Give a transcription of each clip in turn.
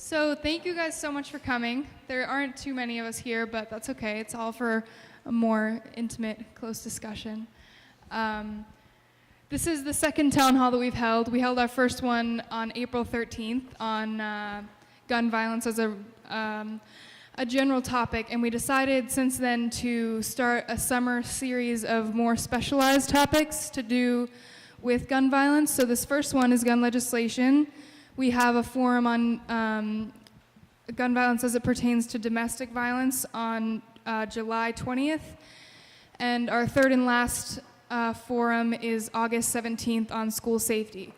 So thank you guys so much for coming. There aren't too many of us here, but that's okay. It's all for a more intimate, close discussion. This is the second town hall that we've held. We held our first one on April 13th on gun violence as a general topic, and we decided since then to start a summer series of more specialized topics to do with gun violence. So this first one is gun legislation. We have a forum on gun violence as it pertains to domestic violence on July 20th. And our third and last forum is August 17th on school safety.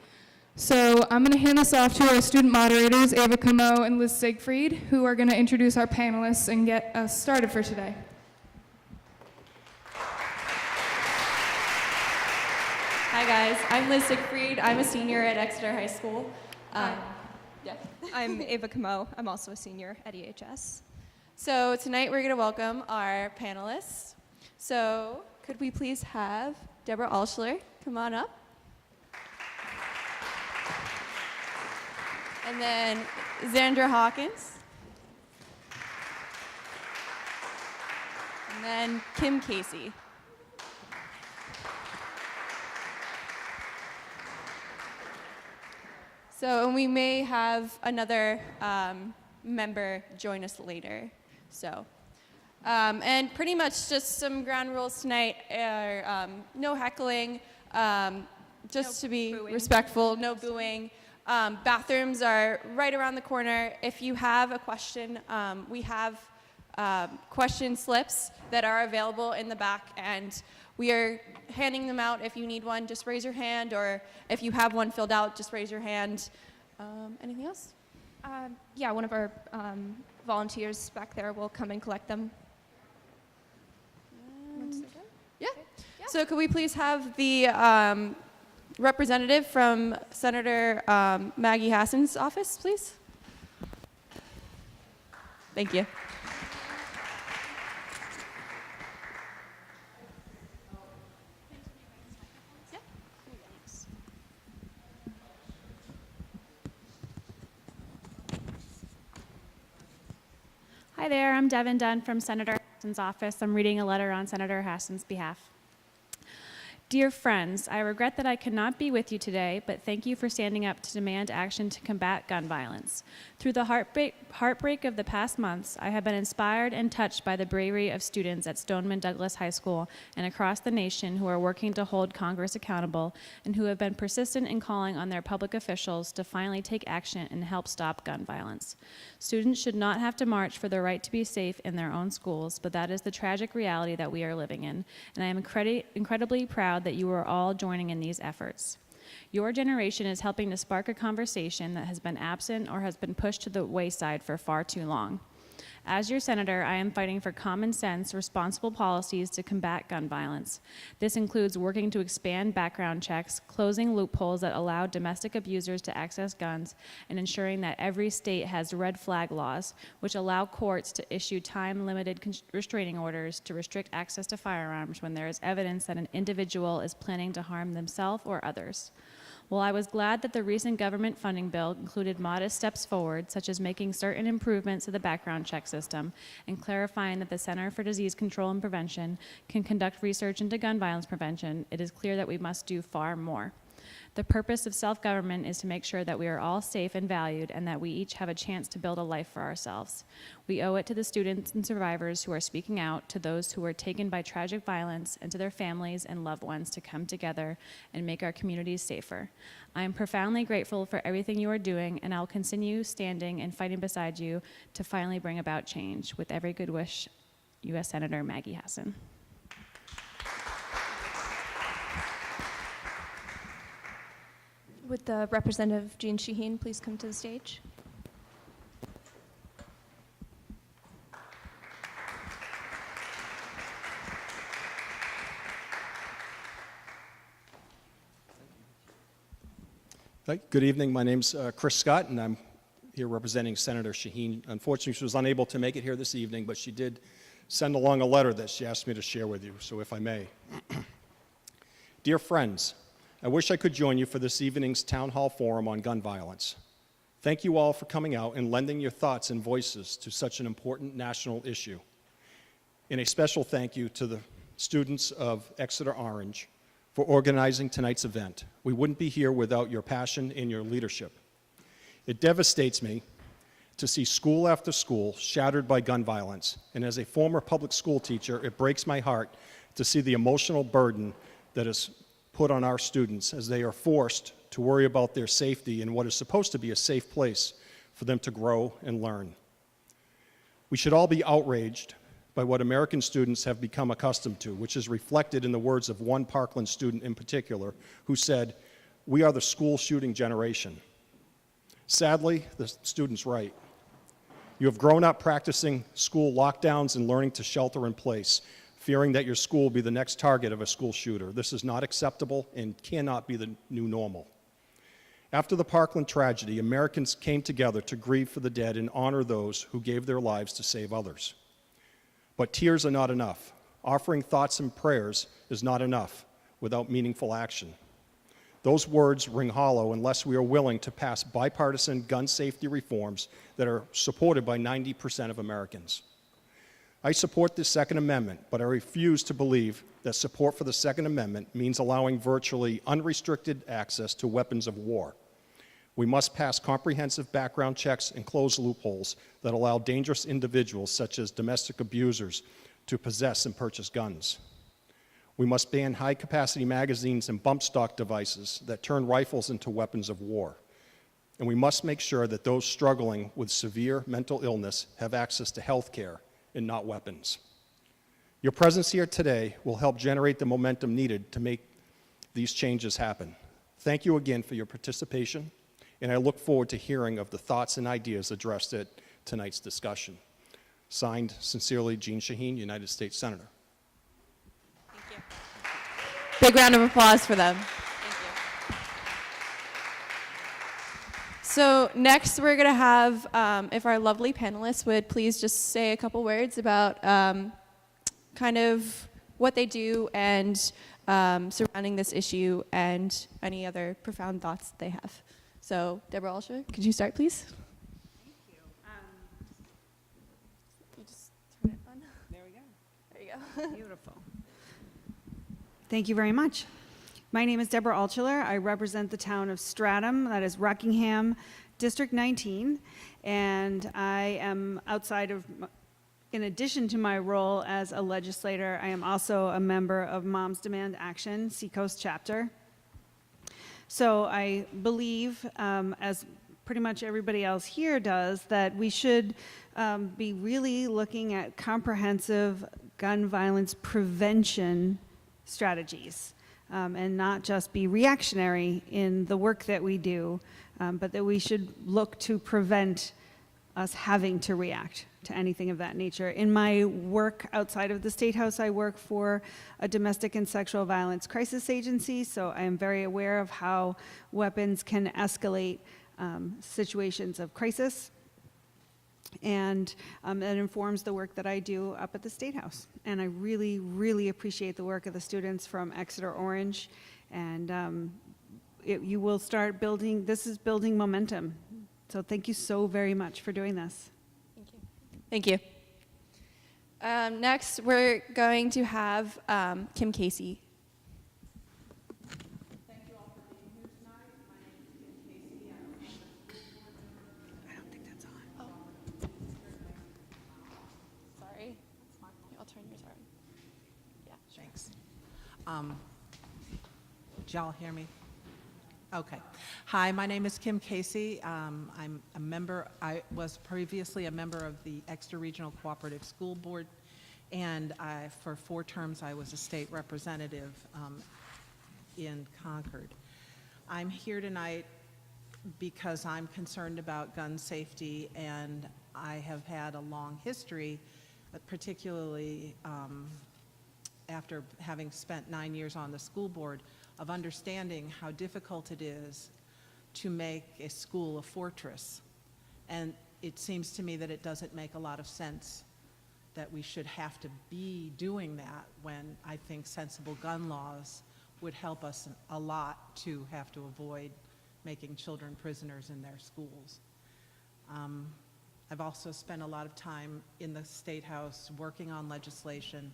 So I'm going to hand this off to our student moderators, Ava Camo and Liz Siegfried, who are going to introduce our panelists and get us started for today. Hi guys, I'm Liz Siegfried. I'm a senior at Exeter High School. I'm Ava Camo. I'm also a senior at EHS. So tonight we're going to welcome our panelists. So could we please have Deborah Alschler come on up? And then Xandra Hawkins. And then Kim Casey. So, and we may have another member join us later. So, and pretty much just some ground rules tonight are no heckling, just to be respectful, no booing. Bathrooms are right around the corner. If you have a question, we have question slips that are available in the back, and we are handing them out. If you need one, just raise your hand, or if you have one filled out, just raise your hand. Anything else? Yeah, one of our volunteers back there will come and collect them. Yeah. So could we please have the representative from Senator Maggie Hassan's office, please? Thank you. Hi there, I'm Devin Dunn from Senator Hassan's office. I'm reading a letter on Senator Hassan's behalf. Dear friends, I regret that I cannot be with you today, but thank you for standing up to demand action to combat gun violence. Through the heartbreak of the past months, I have been inspired and touched by the bravery of students at Stoneman Douglas High School and across the nation who are working to hold Congress accountable and who have been persistent in calling on their public officials to finally take action and help stop gun violence. Students should not have to march for their right to be safe in their own schools, but that is the tragic reality that we are living in, and I am incredibly proud that you are all joining in these efforts. Your generation is helping to spark a conversation that has been absent or has been pushed to the wayside for far too long. As your senator, I am fighting for common sense, responsible policies to combat gun violence. This includes working to expand background checks, closing loopholes that allow domestic abusers to access guns, and ensuring that every state has red flag laws, which allow courts to issue time-limited restraining orders to restrict access to firearms when there is evidence that an individual is planning to harm themselves or others. While I was glad that the recent government funding bill included modest steps forward, such as making certain improvements to the background check system and clarifying that the Center for Disease Control and Prevention can conduct research into gun violence prevention, it is clear that we must do far more. The purpose of self-government is to make sure that we are all safe and valued and that we each have a chance to build a life for ourselves. We owe it to the students and survivors who are speaking out, to those who were taken by tragic violence, and to their families and loved ones to come together and make our communities safer. I am profoundly grateful for everything you are doing, and I'll continue standing and fighting beside you to finally bring about change. With every good wish, U.S. Senator Maggie Hassan. Would the Representative Jean Shaheen please come to the stage? Hi, good evening. My name's Chris Scott, and I'm here representing Senator Shaheen. Unfortunately, she was unable to make it here this evening, but she did send along a letter that she asked me to share with you, so if I may. Dear friends, I wish I could join you for this evening's Town Hall Forum on gun violence. Thank you all for coming out and lending your thoughts and voices to such an important national issue. And a special thank you to the students of Exeter Orange for organizing tonight's event. We wouldn't be here without your passion and your leadership. It devastates me to see school after school shattered by gun violence, and as a former public school teacher, it breaks my heart to see the emotional burden that is put on our students as they are forced to worry about their safety in what is supposed to be a safe place for them to grow and learn. We should all be outraged by what American students have become accustomed to, which is reflected in the words of one Parkland student in particular, who said, "We are the school shooting generation." Sadly, the student's right. You have grown up practicing school lockdowns and learning to shelter in place, fearing that your school will be the next target of a school shooter. This is not acceptable and cannot be the new normal. After the Parkland tragedy, Americans came together to grieve for the dead and honor those who gave their lives to save others. But tears are not enough. Offering thoughts and prayers is not enough without meaningful action. Those words ring hollow unless we are willing to pass bipartisan gun safety reforms that are supported by 90% of Americans. I support the Second Amendment, but I refuse to believe that support for the Second Amendment means allowing virtually unrestricted access to weapons of war. We must pass comprehensive background checks and close loopholes that allow dangerous individuals, such as domestic abusers, to possess and purchase guns. We must ban high-capacity magazines and bump stock devices that turn rifles into weapons of war. And we must make sure that those struggling with severe mental illness have access to health care and not weapons. Your presence here today will help generate the momentum needed to make these changes happen. Thank you again for your participation, and I look forward to hearing of the thoughts and ideas addressed at tonight's discussion. Signed, sincerely, Jean Shaheen, United States Senator. Big round of applause for them. Thank you. So next we're going to have, if our lovely panelists would please just say a couple words about kind of what they do and surrounding this issue and any other profound thoughts that they have. So Deborah Alsher, could you start, please? Thank you. You just turn it on. There we go. There you go. Beautiful. Thank you very much. My name is Deborah Altschuler. I represent the town of Stratham, that is Rockingham, District 19, and I am outside of, in addition to my role as a legislator, I am also a member of Moms Demand Action, Seacoast chapter. So I believe, as pretty much everybody else here does, that we should be really looking at comprehensive gun violence prevention strategies, and not just be reactionary in the work that we do, but that we should look to prevent us having to react to anything of that nature. In my work outside of the State House, I work for a domestic and sexual violence crisis agency, so I am very aware of how weapons can escalate situations of crisis. And that informs the work that I do up at the State House. And I really, really appreciate the work of the students from Exeter Orange. And you will start building, this is building momentum. So thank you so very much for doing this. Thank you. Next, we're going to have Kim Casey. I don't think that's on. Sorry. I'll turn yours on. Yeah. Thanks. Did y'all hear me? Okay. Hi, my name is Kim Casey. I'm a member, I was previously a member of the Exeter Regional Cooperative School Board, and for 4 terms I was a state representative in Concord. I'm here tonight because I'm concerned about gun safety, and I have had a long history, particularly after having spent 9 years on the school board, of understanding how difficult it is to make a school a fortress. And it seems to me that it doesn't make a lot of sense that we should have to be doing that when I think sensible gun laws would help us a lot to have to avoid making children prisoners in their schools. I've also spent a lot of time in the State House working on legislation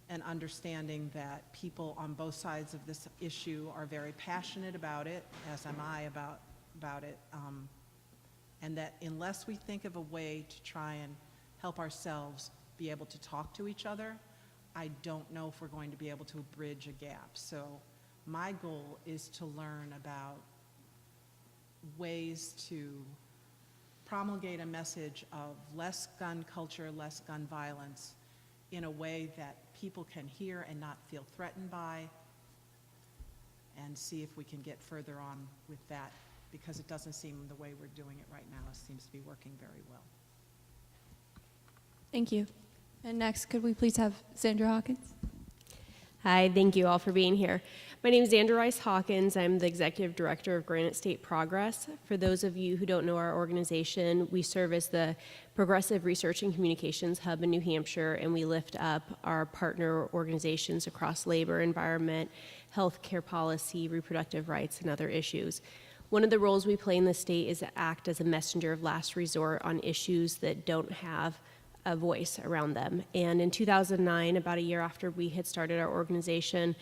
and understanding that people on both sides of this issue are very passionate about it, as am I about it, and that unless we think of a way to try and help ourselves be able to talk to each other, I don't know if we're going to be able to bridge a gap. So my goal is to learn about ways to promulgate a message of less gun culture, less gun violence in a way that people can hear and not feel threatened by, and see if we can get further on with that, because it doesn't seem the way we're doing it right now seems to be working very well. Thank you. And next, could we please have Sandra Hawkins? Hi, thank you all for being here. My name is Andrew Rice Hawkins. I'm the Executive Director of Granite State Progress. For those of you who don't know our organization, we serve as the Progressive Research and Communications Hub in New Hampshire, and we lift up our partner organizations across labor, environment, healthcare policy, reproductive rights, and other issues. One of the roles we play in the state is to act as a messenger of last resort on issues that don't have a voice around them. And in 2009, about a year after we had started our organization,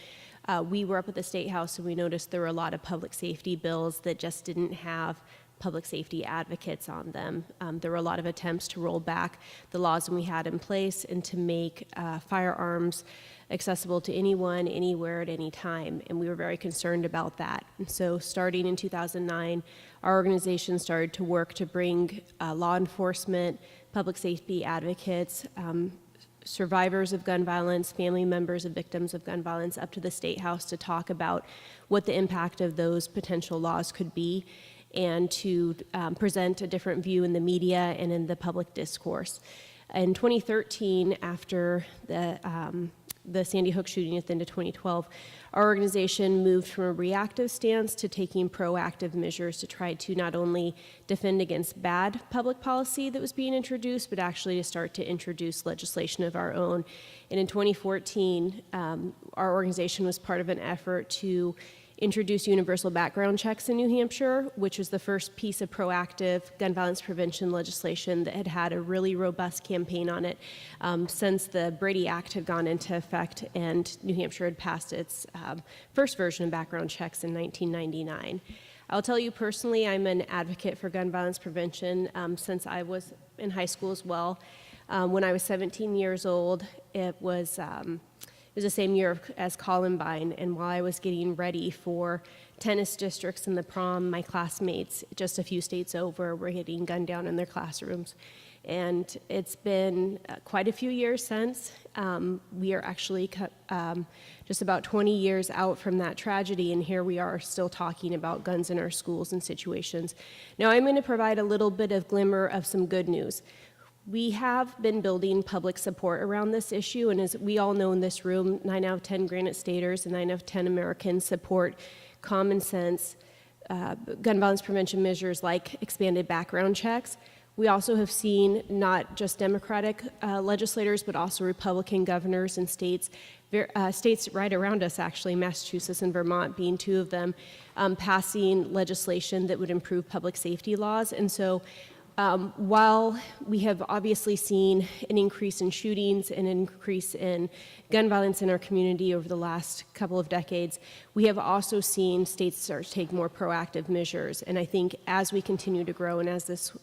we were up at the State House and we noticed there were a lot of public safety bills that just didn't have public safety advocates on them. There were a lot of attempts to roll back the laws that we had in place and to make firearms accessible to anyone, anywhere, at any time, and we were very concerned about that. And so starting in 2009, our organization started to work to bring law enforcement, public safety advocates, survivors of gun violence, family members of victims of gun violence up to the State House to talk about what the impact of those potential laws could be, and to present a different view in the media and in the public discourse. In 2013, after the Sandy Hook shooting at the end of 2012, our organization moved from a reactive stance to taking proactive measures to try to not only defend against bad public policy that was being introduced, but actually to start to introduce legislation of our own. And in 2014, our organization was part of an effort to introduce universal background checks in New Hampshire, which was the first piece of proactive gun violence prevention legislation that had had a really robust campaign on it since the Brady Act had gone into effect and New Hampshire had passed its first version of background checks in 1999. I'll tell you personally, I'm an advocate for gun violence prevention since I was in high school as well. When I was 17 years old, it was the same year as Columbine, and while I was getting ready for tennis districts and the prom, my classmates just a few states over were getting gunned down in their classrooms. And it's been quite a few years since. We are actually just about 20 years out from that tragedy, and here we are still talking about guns in our schools and situations. Now, I'm going to provide a little bit of glimmer of some good news. We have been building public support around this issue, and as we all know in this room, 9 out of 10 Granite Staters and 9 out of 10 Americans support common sense gun violence prevention measures like expanded background checks. We also have seen not just Democratic legislators, but also Republican governors in states right around us, actually, Massachusetts and Vermont being two of them, passing legislation that would improve public safety laws. And so while we have obviously seen an increase in shootings and an increase in gun violence in our community over the last couple of decades, we have also seen states start to take more proactive measures. And I think as we continue to grow and as this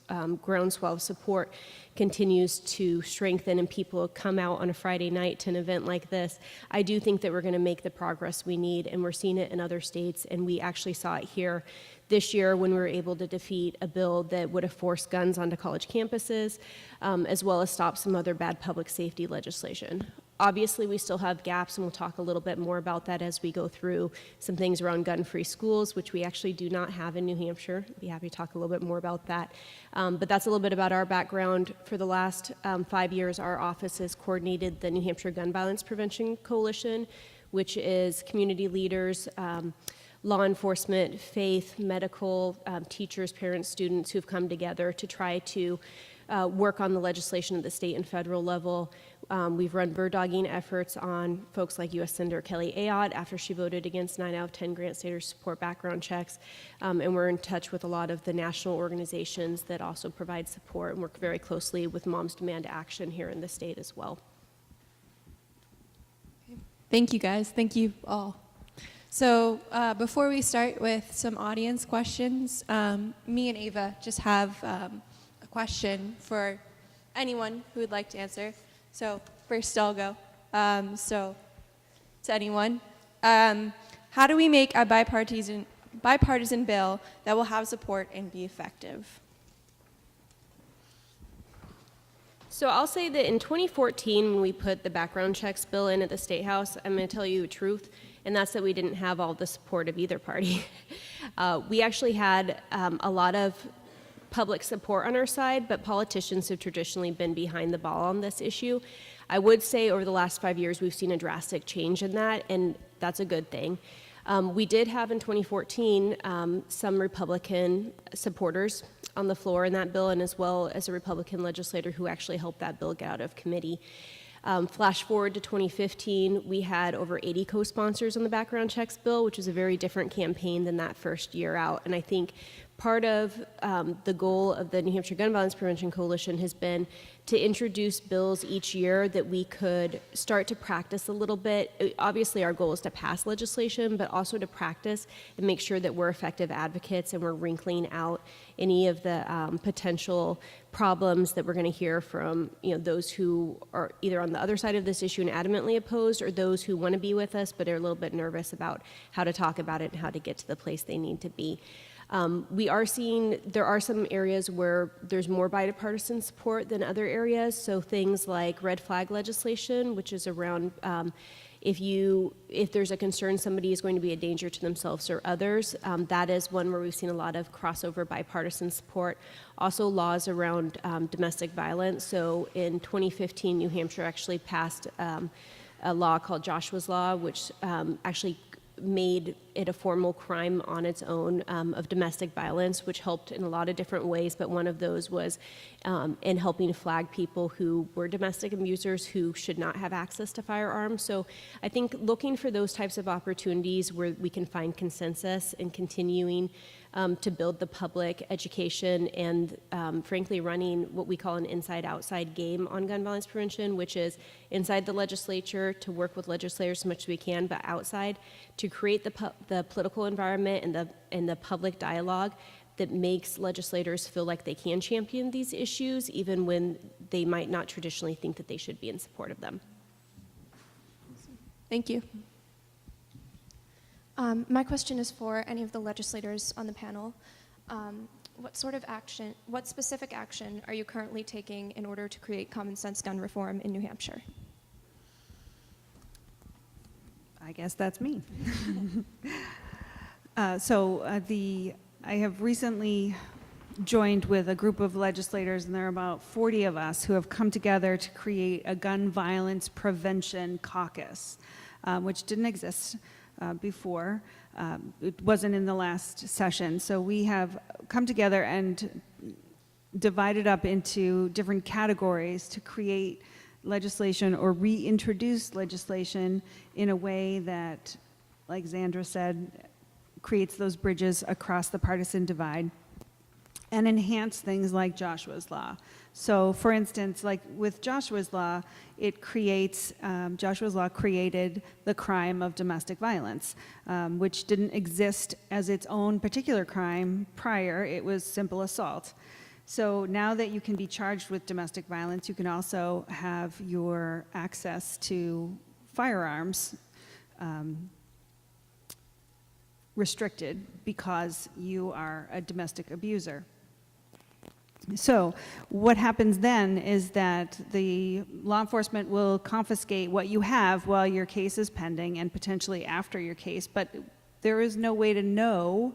groundswell of support continues to strengthen and people come out on a Friday night to an event like this, I do think that we're going to make the progress we need, and we're seeing it in other states, and we actually saw it here this year when we were able to defeat a bill that would have forced guns onto college campuses, as well as stop some other bad public safety legislation. Obviously, we still have gaps, and we'll talk a little bit more about that as we go through some things around gun-free schools, which we actually do not have in New Hampshire. I'd be happy to talk a little bit more about that. But that's a little bit about our background. For the last 5 years, our office has coordinated the New Hampshire Gun Violence Prevention Coalition, which is community leaders, law enforcement, faith, medical, teachers, parents, students who've come together to try to work on the legislation at the state and federal level. We've run bird dogging efforts on folks like U.S. Senator Kelly Ayotte after she voted against 9 out of 10 grant staters support background checks. And we're in touch with a lot of the national organizations that also provide support and work very closely with Moms Demand Action here in the state as well. Thank you, guys. Thank you all. So before we start with some audience questions, me and Ava just have a question for anyone who would like to answer. So first I'll go. So to anyone, how do we make a bipartisan bill that will have support and be effective? So I'll say that in 2014, when we put the background checks bill in at the State House, I'm going to tell you the truth, and that's that we didn't have all the support of either party. We actually had a lot of public support on our side, but politicians have traditionally been behind the ball on this issue. I would say over the last 5 years, we've seen a drastic change in that, and that's a good thing. We did have in 2014 some Republican supporters on the floor in that bill, and as well as a Republican legislator who actually helped that bill get out of committee. Flash forward to 2015, we had over 80 co-sponsors on the background checks bill, which is a very different campaign than that first year out. And I think part of the goal of the New Hampshire Gun Violence Prevention Coalition has been to introduce bills each year that we could start to practice a little bit. Obviously, our goal is to pass legislation, but also to practice and make sure that we're effective advocates and we're wrinkling out any of the potential problems that we're going to hear from those who are either on the other side of this issue and adamantly opposed, or those who want to be with us but are a little bit nervous about how to talk about it and how to get to the place they need to be. We are seeing there are some areas where there's more bipartisan support than other areas. So things like red flag legislation, which is around if there's a concern somebody is going to be a danger to themselves or others, that is one where we've seen a lot of crossover bipartisan support. Also laws around domestic violence. So in 2015, New Hampshire actually passed a law called Joshua's Law, which actually made it a formal crime on its own of domestic violence, which helped in a lot of different ways, but one of those was in helping flag people who were domestic abusers who should not have access to firearms. So I think looking for those types of opportunities where we can find consensus and continuing to build the public education and frankly running what we call an inside-outside game on gun violence prevention, which is inside the legislature to work with legislators as much as we can, but outside to create the political environment and the public dialogue that makes legislators feel like they can champion these issues even when they might not traditionally think that they should be in support of them. Thank you. My question is for any of the legislators on the panel. What specific action are you currently taking in order to create common sense gun reform in New Hampshire? I guess that's me. I have recently joined with a group of legislators, and there are about 40 of us who have come together to create a gun violence prevention caucus, which didn't exist before. It wasn't in the last session. So we have come together and divided up into different categories to create legislation or reintroduce legislation in a way that, like Xandra said, creates those bridges across the partisan divide and enhance things like Joshua's Law. So for instance, like with Joshua's Law, Joshua's Law created the crime of domestic violence, which didn't exist as its own particular crime prior. It was simple assault. So now that you can be charged with domestic violence, you can also have your access to firearms restricted because you are a domestic abuser. So what happens then is that the law enforcement will confiscate what you have while your case is pending and potentially after your case, but there is no way to know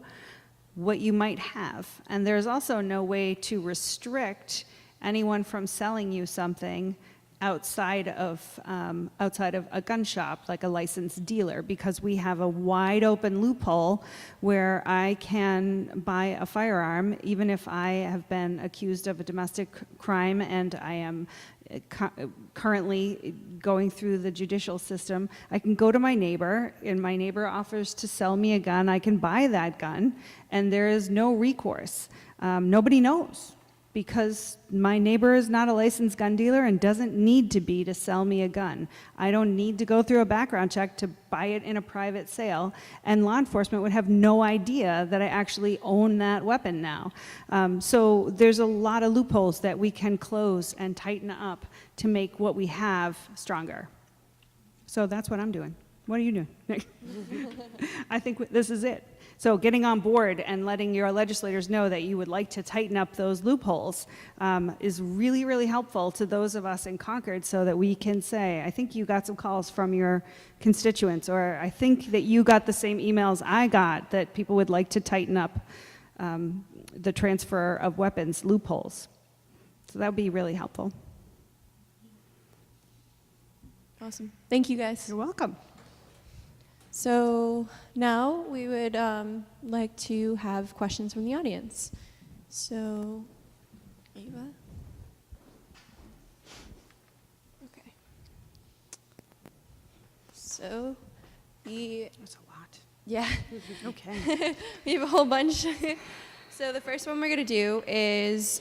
what you might have. And there's also no way to restrict anyone from selling you something outside of a gun shop, like a licensed dealer, because we have a wide open loophole where I can buy a firearm even if I have been accused of a domestic crime and I am currently going through the judicial system. I can go to my neighbor, and my neighbor offers to sell me a gun. I can buy that gun, and there is no recourse. Nobody knows, because my neighbor is not a licensed gun dealer and doesn't need to be to sell me a gun. I don't need to go through a background check to buy it in a private sale, and law enforcement would have no idea that I actually own that weapon now. So there's a lot of loopholes that we can close and tighten up to make what we have stronger. So that's what I'm doing. What are you doing? I think this is it. So getting on board and letting your legislators know that you would like to tighten up those loopholes is really, really helpful to those of us in Concord, so that we can say, I think you got some calls from your constituents, or I think that you got the same emails I got, that people would like to tighten up the transfer of weapons loopholes. So that would be really helpful. Awesome. Thank you, guys. You're welcome. So now we would like to have questions from the audience. So, Ava? Okay. So, That's a lot. yeah, Okay. we have a whole bunch. So the first one we're going to do is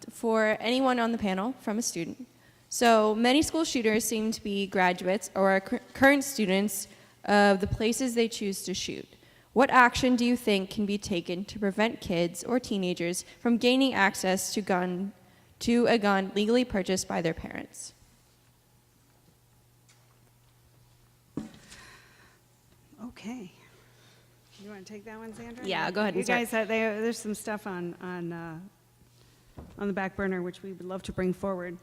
for anyone on the panel from a student. So many school shooters seem to be graduates or current students of the places they choose to shoot. What action do you think can be taken to prevent kids or teenagers from gaining access to a gun legally purchased by their parents? Okay. You want to take that one, Sandra? Yeah, go ahead and You start. guys, there's some stuff on the back burner which we would love to bring forward.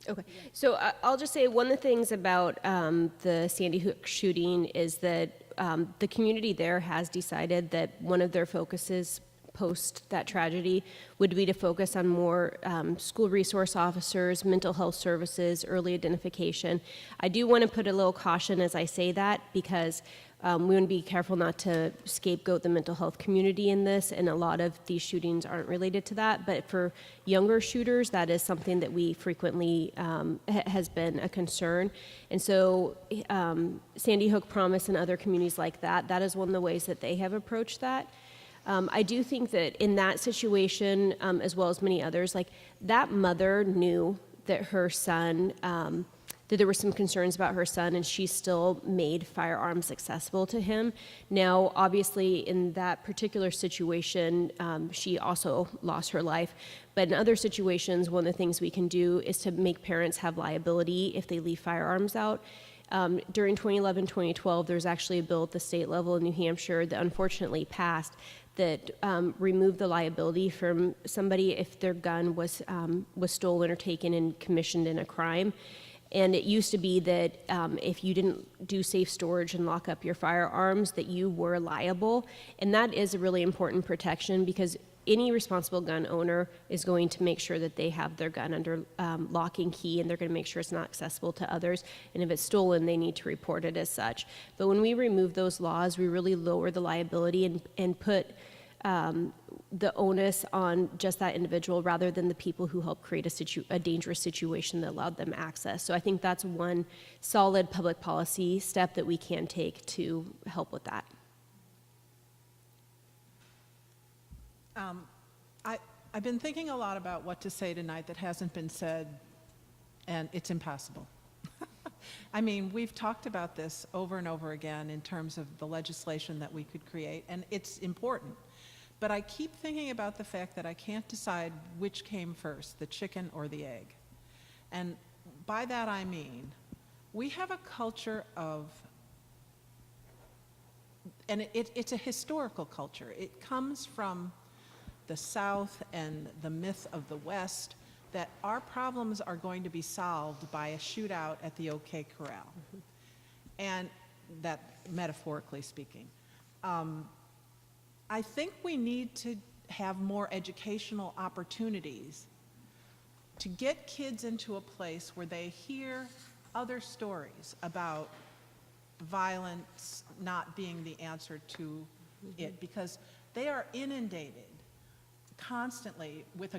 Okay, so I'll just say one of the things about the Sandy Hook shooting is that the community there has decided that one of their focuses post that tragedy would be to focus on more school resource officers, mental health services, early identification. I do want to put a little caution as I say that, because we want to be careful not to scapegoat the mental health community in this, and a lot of these shootings aren't related to that. But for younger shooters, that is something that we frequently has been a concern. And so Sandy Hook Promise and other communities like that, that is one of the ways that they have approached that. I do think that in that situation, as well as many others, like that mother knew that her son, that there were some concerns about her son, and she still made firearms accessible to him. Now, obviously, in that particular situation, she also lost her life. But in other situations, one of the things we can do is to make parents have liability if they leave firearms out. During 2011, 2012, there's actually a bill at the state level in New Hampshire that unfortunately passed that removed the liability from somebody if their gun was stolen or taken and commissioned in a crime. And it used to be that if you didn't do safe storage and lock up your firearms, that you were liable. And that is a really important protection, because any responsible gun owner is going to make sure that they have their gun under lock and key, and they're going to make sure it's not accessible to others. And if it's stolen, they need to report it as such. But when we remove those laws, we really lower the liability and put the onus on just that individual, rather than the people who helped create a dangerous situation that allowed them access. So I think that's one solid public policy step that we can take to help with that. I've been thinking a lot about what to say tonight that hasn't been said, and it's impossible. I mean, we've talked about this over and over again in terms of the legislation that we could create, and it's important. But I keep thinking about the fact that I can't decide which came first, the chicken or the egg. And by that I mean, we have a culture of, and it's a historical culture. It comes from the South and the myth of the West, that our problems are going to be solved by a shootout at the OK Corral. And that, metaphorically speaking. I think we need to have more educational opportunities to get kids into a place where they hear other stories about violence not being the answer to it, because they are inundated constantly with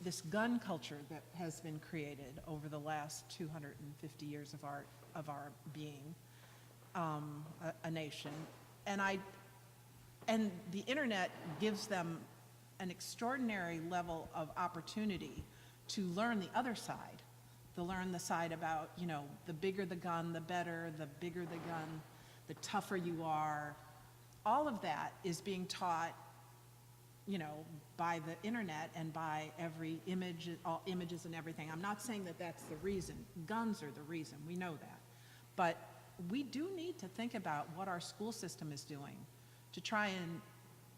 this gun culture that has been created over the last 250 years of our being a nation, and the internet gives them an extraordinary level of opportunity to learn the other side, to learn the side about, you know, the bigger the gun, the better, the bigger the gun, the tougher you are. All of that is being taught, you know, by the internet and by every image, all images and everything. I'm not saying that that's the reason. Guns are the reason, we know that. But we do need to think about what our school system is doing to try and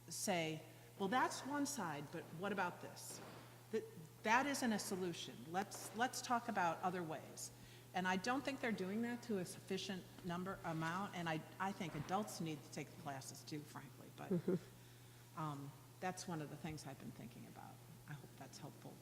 say, well, that's one side, but what about this? That isn't a solution. Let's talk about other ways. And I don't think they're doing that to a sufficient amount, and I think adults need to take the classes too, frankly. But that's one of the things I've been thinking about. I hope that's helpful.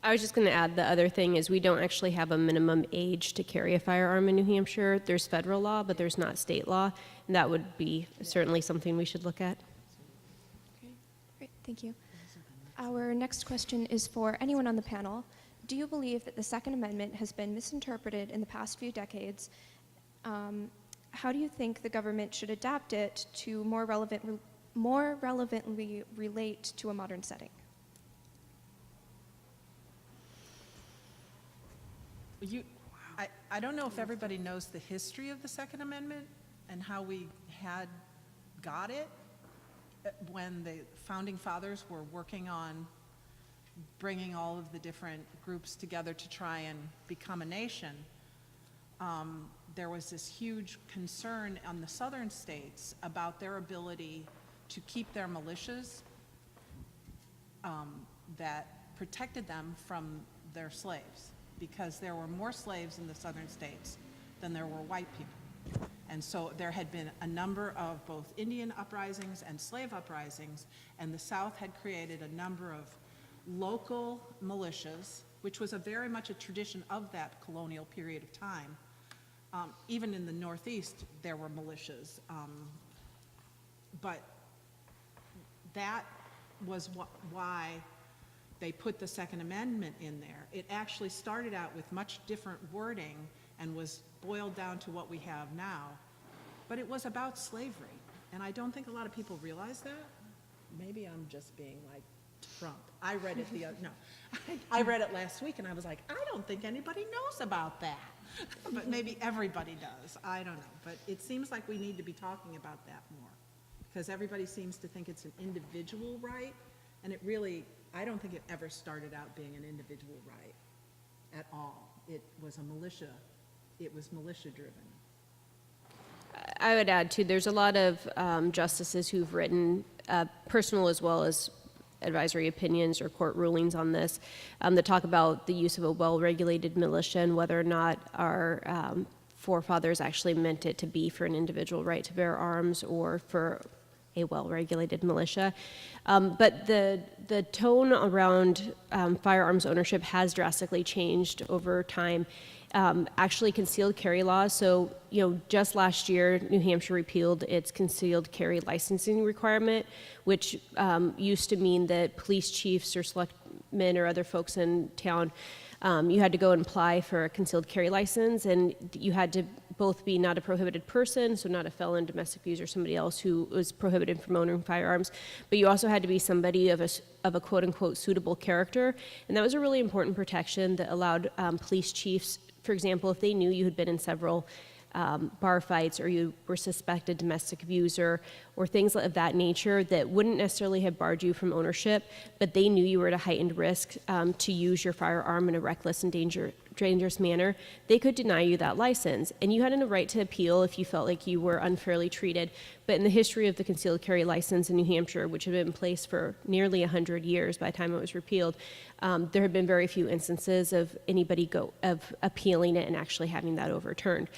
I was just going to add, the other thing is we don't actually have a minimum age to carry a firearm in New Hampshire. There's federal law, but there's not state law, and that would be certainly something we should look at. Great, thank you. Our next question is for anyone on the panel. Do you believe that the Second Amendment has been misinterpreted in the past few decades? How do you think the government should adapt it to more relevantly relate to a modern setting? I don't know if everybody knows the history of the Second Amendment and how we got it when the Founding Fathers were working on bringing all of the different groups together to try and become a nation. There was this huge concern on the southern states about their ability to keep their militias that protected them from their slaves, because there were more slaves in the southern states than there were white people. And so there had been a number of both Indian uprisings and slave uprisings, and the South had created a number of local militias, which was very much a tradition of that colonial period of time. Even in the Northeast, there were militias. But that was why they put the Second Amendment in there. It actually started out with much different wording and was boiled down to what we have now. But it was about slavery. And I don't think a lot of people realize that. Maybe I'm just being like Trump. I read it I read it last week and I was like, I don't think anybody knows about that. But maybe everybody does. I don't know. But it seems like we need to be talking about that more, because everybody seems to think it's an individual right, and it really, I don't think it ever started out being an individual right at all. It was a militia. It was militia-driven. I would add, too, there's a lot of justices who've written personal as well as advisory opinions or court rulings on this that talk about the use of a well-regulated militia and whether or not our forefathers actually meant it to be for an individual right to bear arms or for a well-regulated militia. But the tone around firearms ownership has drastically changed over time. Actually, concealed carry laws. So, just last year, New Hampshire repealed its concealed carry licensing requirement, which used to mean that police chiefs or selectmen or other folks in town, you had to go and apply for a concealed carry license, and you had to both be not a prohibited person, so not a felon, domestic abuser, somebody else who was prohibited from owning firearms, but you also had to be somebody of a quote-unquote suitable character, and that was a really important protection that allowed police chiefs, for example, if they knew you had been in several bar fights or you were suspected domestic abuser or things of that nature that wouldn't necessarily have barred you from ownership, but they knew you were at a heightened risk to use your firearm in a reckless and dangerous manner, they could deny you that license. And you had a right to appeal if you felt like you were unfairly treated. But in the history of the concealed carry license in New Hampshire, which had been in place for nearly 100 years by the time it was repealed, there have been very few instances of anybody of appealing it and actually having that overturned.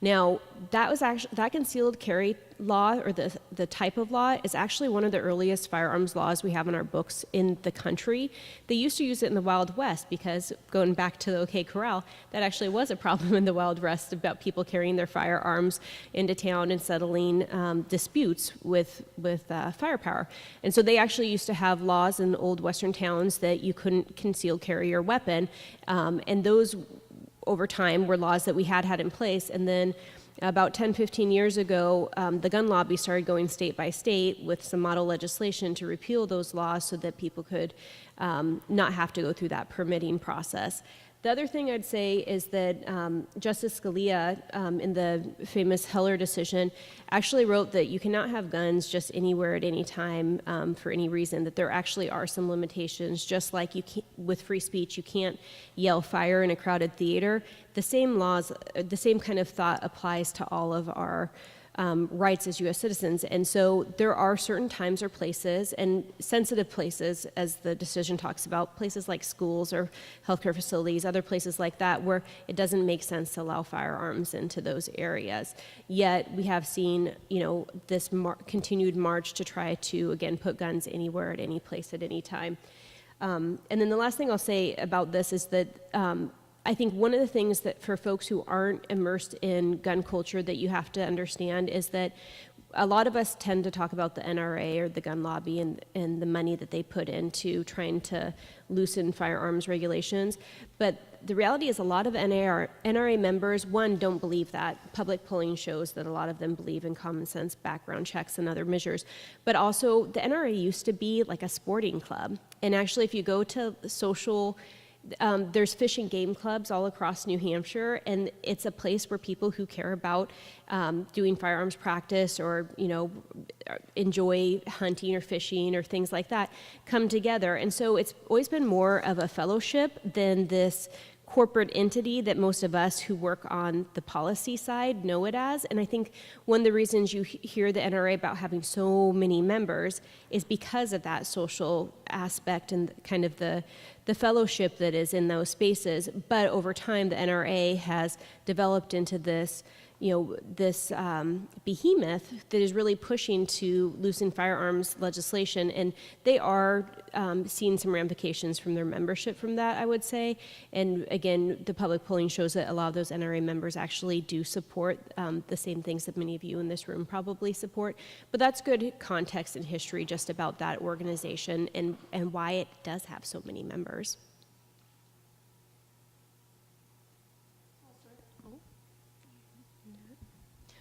Now, that concealed carry law, or the type of law, is actually one of the earliest firearms laws we have in our books in the country. They used to use it in the Wild West because, going back to the OK Corral, that actually was a problem in the Wild West about people carrying their firearms into town and settling disputes with firepower. And so they actually used to have laws in old Western towns that you couldn't conceal carry your weapon, and those over time were laws that we had in place. And then about 10, 15 years ago, the gun lobby started going state by state with some model legislation to repeal those laws so that people could not have to go through that permitting process. The other thing I'd say is that Justice Scalia, in the famous Heller decision, actually wrote that you cannot have guns just anywhere at any time for any reason, that there actually are some limitations, just like you can't, with free speech, you can't yell fire in a crowded theater. The same laws, the same kind of thought applies to all of our rights as U.S. citizens. And so there are certain times or places, and sensitive places, as the decision talks about, places like schools or healthcare facilities, other places like that, where it doesn't make sense to allow firearms into those areas. Yet we have seen, this continued march to try to, again, put guns anywhere at any place at any time. And then the last thing I'll say about this is that I think one of the things that for folks who aren't immersed in gun culture that you have to understand is that a lot of us tend to talk about the NRA or the gun lobby and the money that they put into trying to loosen firearms regulations. But the reality is a lot of NRA members, one, don't believe that. Public polling shows that a lot of them believe in common sense background checks and other measures. But also the NRA used to be like a sporting club. And actually if you go to social there's fish and game clubs all across New Hampshire, and it's a place where people who care about doing firearms practice or, enjoy hunting or fishing or things like that come together. And so it's always been more of a fellowship than this corporate entity that most of us who work on the policy side know it as. And I think one of the reasons you hear the NRA about having so many members is because of that social aspect and kind of the fellowship that is in those spaces. But over time, the NRA has developed into this behemoth that is really pushing to loosen firearms legislation, and they are seeing some ramifications from their membership from that, I would say. And again, the public polling shows that a lot of those NRA members actually do support the same things that many of you in this room probably support. But that's good context and history just about that organization and why it does have so many members.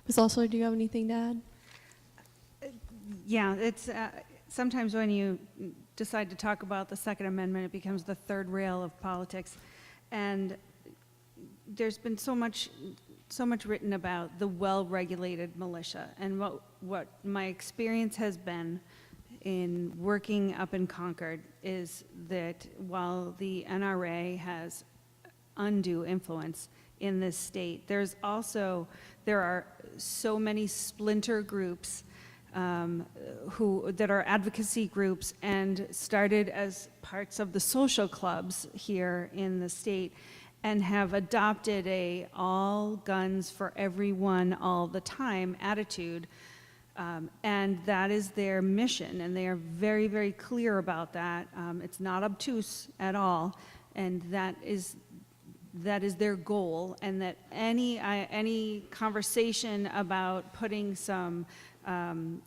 Ms. Alsler, do you have anything to add? Yeah, it's sometimes when you decide to talk about the Second Amendment, it becomes the third rail of politics. And there's been so much written about the well-regulated militia. And what my experience has been in working up in Concord is that while the NRA has undue influence in this state, there are so many splinter groups that are advocacy groups and started as parts of the social clubs here in the state and have adopted a all guns for everyone all the time attitude. And that is their mission, and they are very, very clear about that. It's not obtuse at all, and that is their goal, and that any conversation about putting some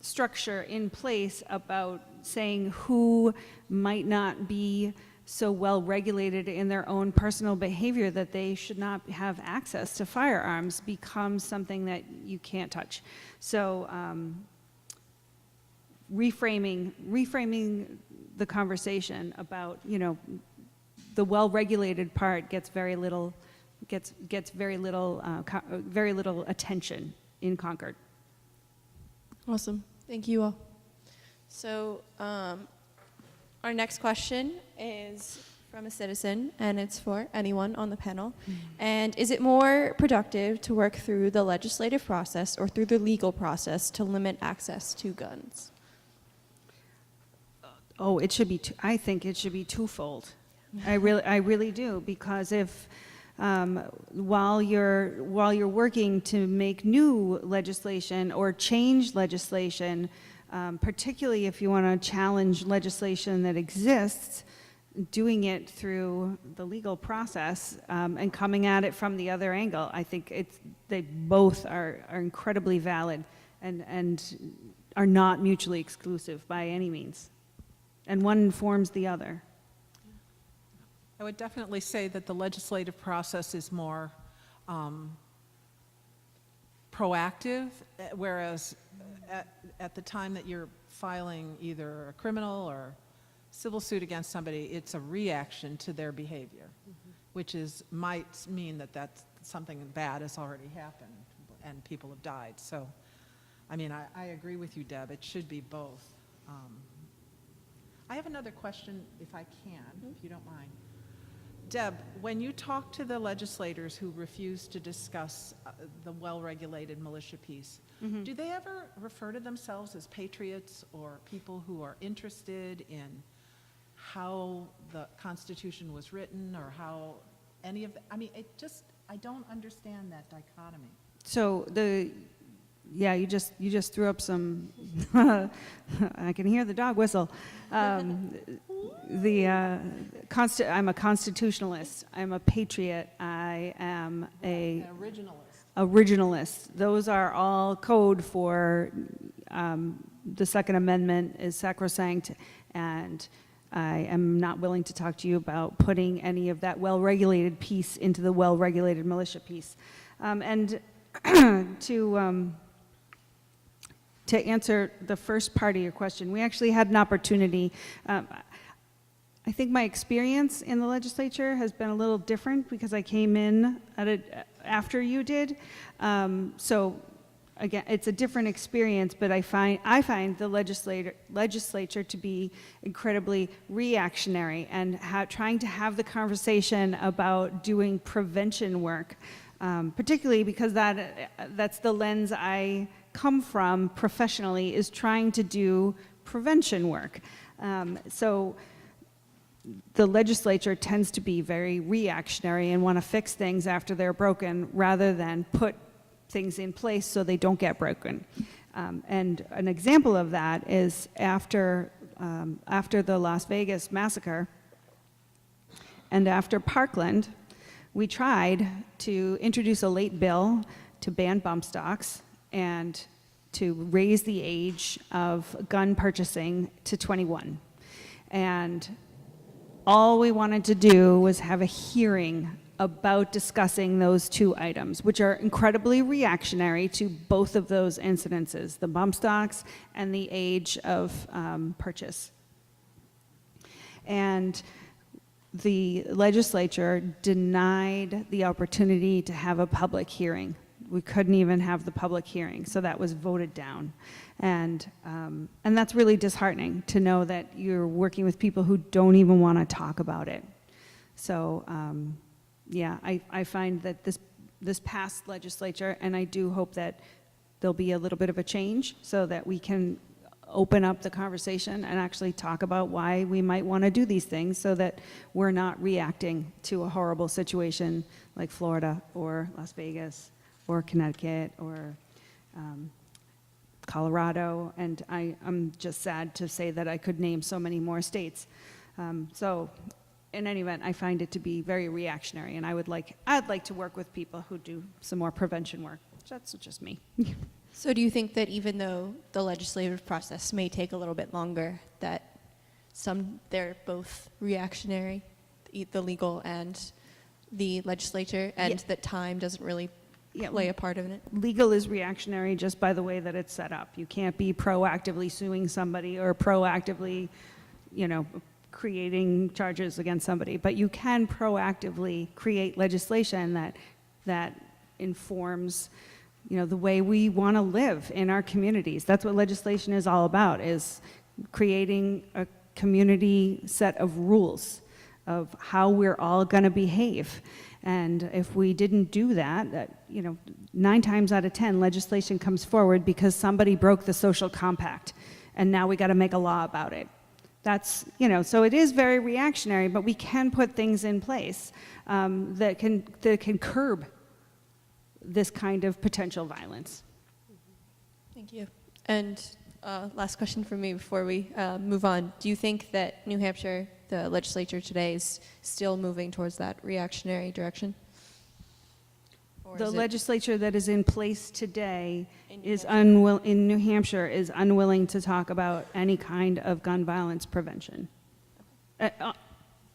structure in place about saying who might not be so well regulated in their own personal behavior that they should not have access to firearms becomes something that you can't touch. So reframing the conversation about, the well-regulated part gets very little attention in Concord. Awesome. Thank you all. So our next question is from a citizen, and it's for anyone on the panel. And is it more productive to work through the legislative process or through the legal process to limit access to guns? Oh, it should be. I think it should be twofold. I really do, because if while you're working to make new legislation or change legislation, particularly if you want to challenge legislation that exists, doing it through the legal process and coming at it from the other angle, I think they both are incredibly valid and are not mutually exclusive by any means. And one informs the other. I would definitely say that the legislative process is more proactive, whereas at the time that you're filing either a criminal or civil suit against somebody, it's a reaction to their behavior, which might mean that something bad has already happened and people have died. So, I mean, I agree with you, Deb. It should be both. I have another question, if I can, if you don't mind. Deb, when you talk to the legislators who refuse to discuss the well-regulated militia piece, do they ever refer to themselves as patriots or people who are interested in how the Constitution was written or how any of the, I mean, I don't understand that dichotomy. So yeah, you just threw up some, I can hear the dog whistle. I'm a constitutionalist, I'm a patriot, I am a originalist. Those are all code for the Second Amendment is sacrosanct, and I am not willing to talk to you about putting any of that well-regulated piece into the well-regulated militia piece. And to answer the first part of your question, we actually had an opportunity. I think my experience in the legislature has been a little different because I came in after you did. So again, it's a different experience, but I find the legislature to be incredibly reactionary and trying to have the conversation about doing prevention work, particularly because that's the lens I come from professionally, is trying to do prevention work. So the legislature tends to be very reactionary and want to fix things after they're broken rather than put things in place so they don't get broken. And an example of that is after the Las Vegas massacre and after Parkland, we tried to introduce a late bill to ban bump stocks and to raise the age of gun purchasing to 21. And all we wanted to do was have a hearing about discussing those two items, which are incredibly reactionary to both of those incidences, the bump stocks and the age of purchase. And the legislature denied the opportunity to have a public hearing. We couldn't even have the public hearing, so that was voted down. And that's really disheartening to know that you're working with people who don't even want to talk about it. So yeah, I find that this past legislature, and I do hope that there'll be a little bit of a change so that we can open up the conversation and actually talk about why we might want to do these things so that we're not reacting to a horrible situation like Florida or Las Vegas or Connecticut or Colorado, and I'm just sad to say that I could name so many more states. So in any event, I find it to be very reactionary, and I'd like to work with people who do some more prevention work. That's just me. So do you think that even though the legislative process may take a little bit longer, that they're both reactionary, the legal and the legislature, and that time doesn't really play a part in it? Legal is reactionary just by the way that it's set up. You can't be proactively suing somebody or proactively, creating charges against somebody, but you can proactively create legislation that informs the way we want to live in our communities. That's what legislation is all about, is creating a community set of rules of how we're all going to behave. And if we didn't do that, 9 times out of 10, legislation comes forward because somebody broke the social compact, and now we got to make a law about it. That's, so it is very reactionary, but we can put things in place that can curb this kind of potential violence. Thank you. And last question for me before we move on. Do you think that New Hampshire, the legislature today, is still moving towards that reactionary direction? Or The is it- legislature that is in place today In New is Hampshire. in New Hampshire, is unwilling to talk about any kind of gun violence prevention.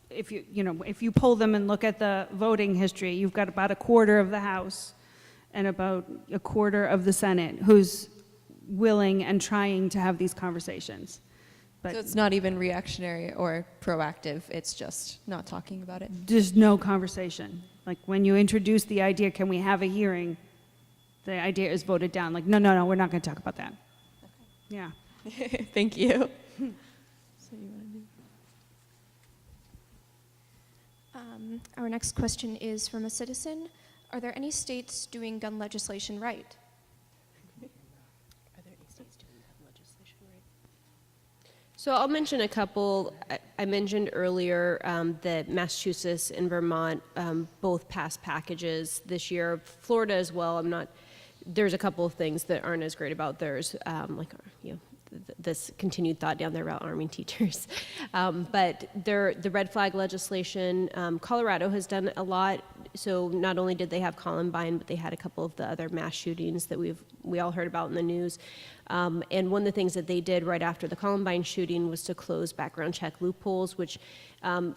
If if you pull them and look at the voting history, you've got about a quarter of the House and about a quarter of the Senate who's willing and trying to have these conversations. But So it's not even reactionary or proactive, it's just not talking about it. there's no conversation. Like when you introduce the idea, can we have a hearing? The idea is voted down. Like, no, we're not going to talk about that. Yeah. Thank you. So you wanna do- Our next question is from a citizen. Are there any states doing gun legislation right? So I'll mention a couple. I mentioned earlier that Massachusetts and Vermont both passed packages this year. Florida as well. There's a couple of things that aren't as great about theirs, this continued thought down there about arming teachers. But the red flag legislation, Colorado has done a lot. So not only did they have Columbine, but they had a couple of the other mass shootings that we all heard about in the news. And one of the things that they did right after the Columbine shooting was to close background check loopholes, which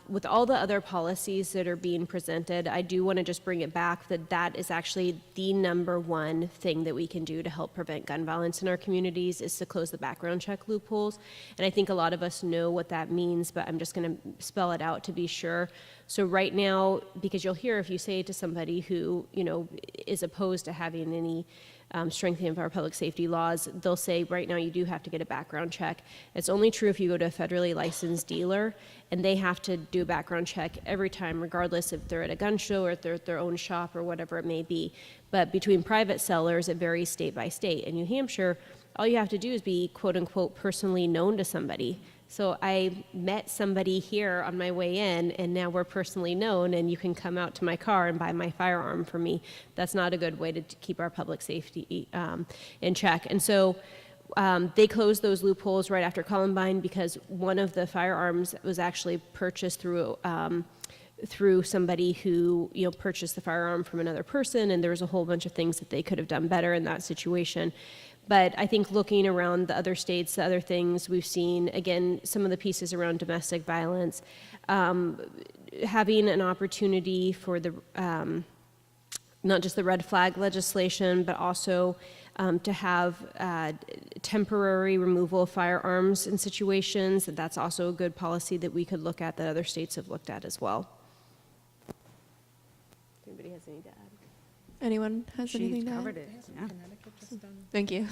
with all the other policies that are being presented, I do want to just bring it back that is actually the number one thing that we can do to help prevent gun violence in our communities is to close the background check loopholes. And I think a lot of us know what that means, but I'm just going to spell it out to be sure. So right now, because you'll hear if you say to somebody who, is opposed to having any strengthening of our public safety laws, they'll say right now you do have to get a background check. It's only true if you go to a federally licensed dealer, and they have to do a background check every time, regardless if they're at a gun show or if they're at their own shop or whatever it may be. But between private sellers, it varies state by state. In New Hampshire, all you have to do is be quote unquote personally known to somebody. So I met somebody here on my way in, and now we're personally known, and you can come out to my car and buy my firearm for me. That's not a good way to keep our public safety in check. And so they closed those loopholes right after Columbine because one of the firearms was actually purchased through somebody who purchased the firearm from another person, and there was a whole bunch of things that they could have done better in that situation. But I think looking around the other states, the other things we've seen, again, some of the pieces around domestic violence, having an opportunity for the not just the red flag legislation, but also to have temporary removal of firearms in situations. That's also a good policy that we could look at that other states have looked at as well. Anybody has anything to add? Anyone has She anything to add? covered it. Yeah. Thank you.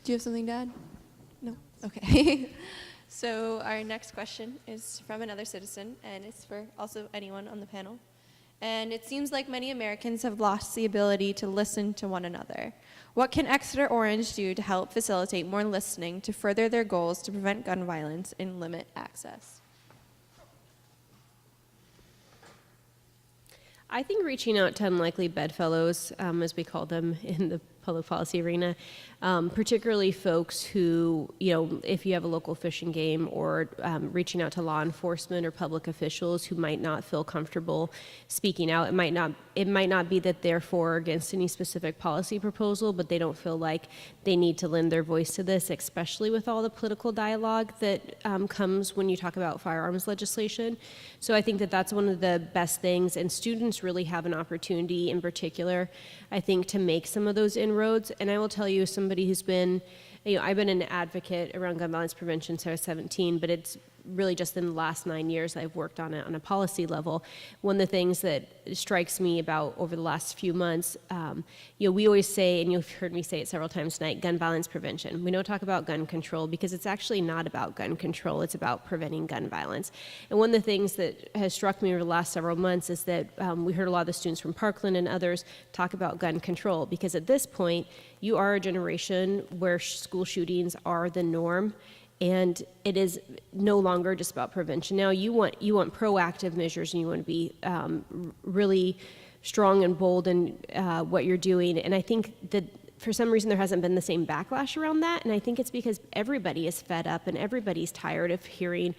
Do you have something to add? No? Okay. So our next question is from another citizen, and it's for also anyone on the panel. And it seems like many Americans have lost the ability to listen to one another. What can Exeter Orange do to help facilitate more listening to further their goals to prevent gun violence and limit access? I think reaching out to unlikely bedfellows, as we call them in the public policy arena, particularly folks who, if you have a local fishing game, or reaching out to law enforcement or public officials who might not feel comfortable speaking out. It might not be that they're for or against any specific policy proposal, but they don't feel like they need to lend their voice to this, especially with all the political dialogue that comes when you talk about firearms legislation. So I think that that's one of the best things, and students really have an opportunity in particular, I think, to make some of those inroads. And I will tell you, as somebody who's been, I've been an advocate around gun violence prevention since I was 17, but it's really just in the last 9 years I've worked on it on a policy level. One of the things that strikes me about over the last few months, we always say, and you've heard me say it several times tonight, gun violence prevention. We don't talk about gun control because it's actually not about gun control, it's about preventing gun violence. And one of the things that has struck me over the last several months is that we heard a lot of the students from Parkland and others talk about gun control, because at this point, you are a generation where school shootings are the norm. And it is no longer just about prevention. Now you want proactive measures, and you want to be really strong and bold in what you're doing. And I think that for some reason there hasn't been the same backlash around that. And I think it's because everybody is fed up and everybody's tired of hearing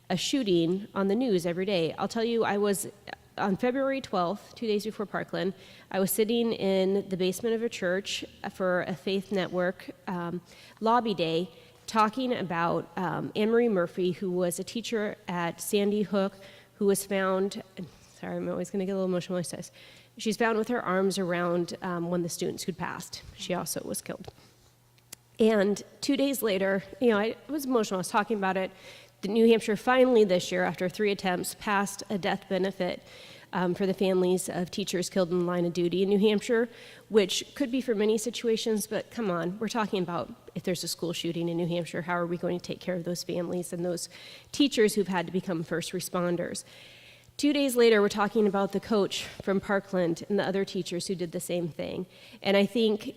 a shooting on the news every day. I'll tell you, I was on February 12th, 2 days before Parkland, I was sitting in the basement of a church for a Faith Network lobby day, talking about Anne-Marie Murphy, who was a teacher at Sandy Hook, who was found, sorry, I'm always going to get a little emotional when I say this. She's found with her arms around one of the students who'd passed. She also was killed. And 2 days later, I was emotional. I was talking about it. The New Hampshire finally this year, after 3 attempts, passed a death benefit for the families of teachers killed in the line of duty in New Hampshire, which could be for many situations, but come on, we're talking about if there's a school shooting in New Hampshire, how are we going to take care of those families and those teachers who've had to become first responders? 2 days later, we're talking about the coach from Parkland and the other teachers who did the same thing. And I think,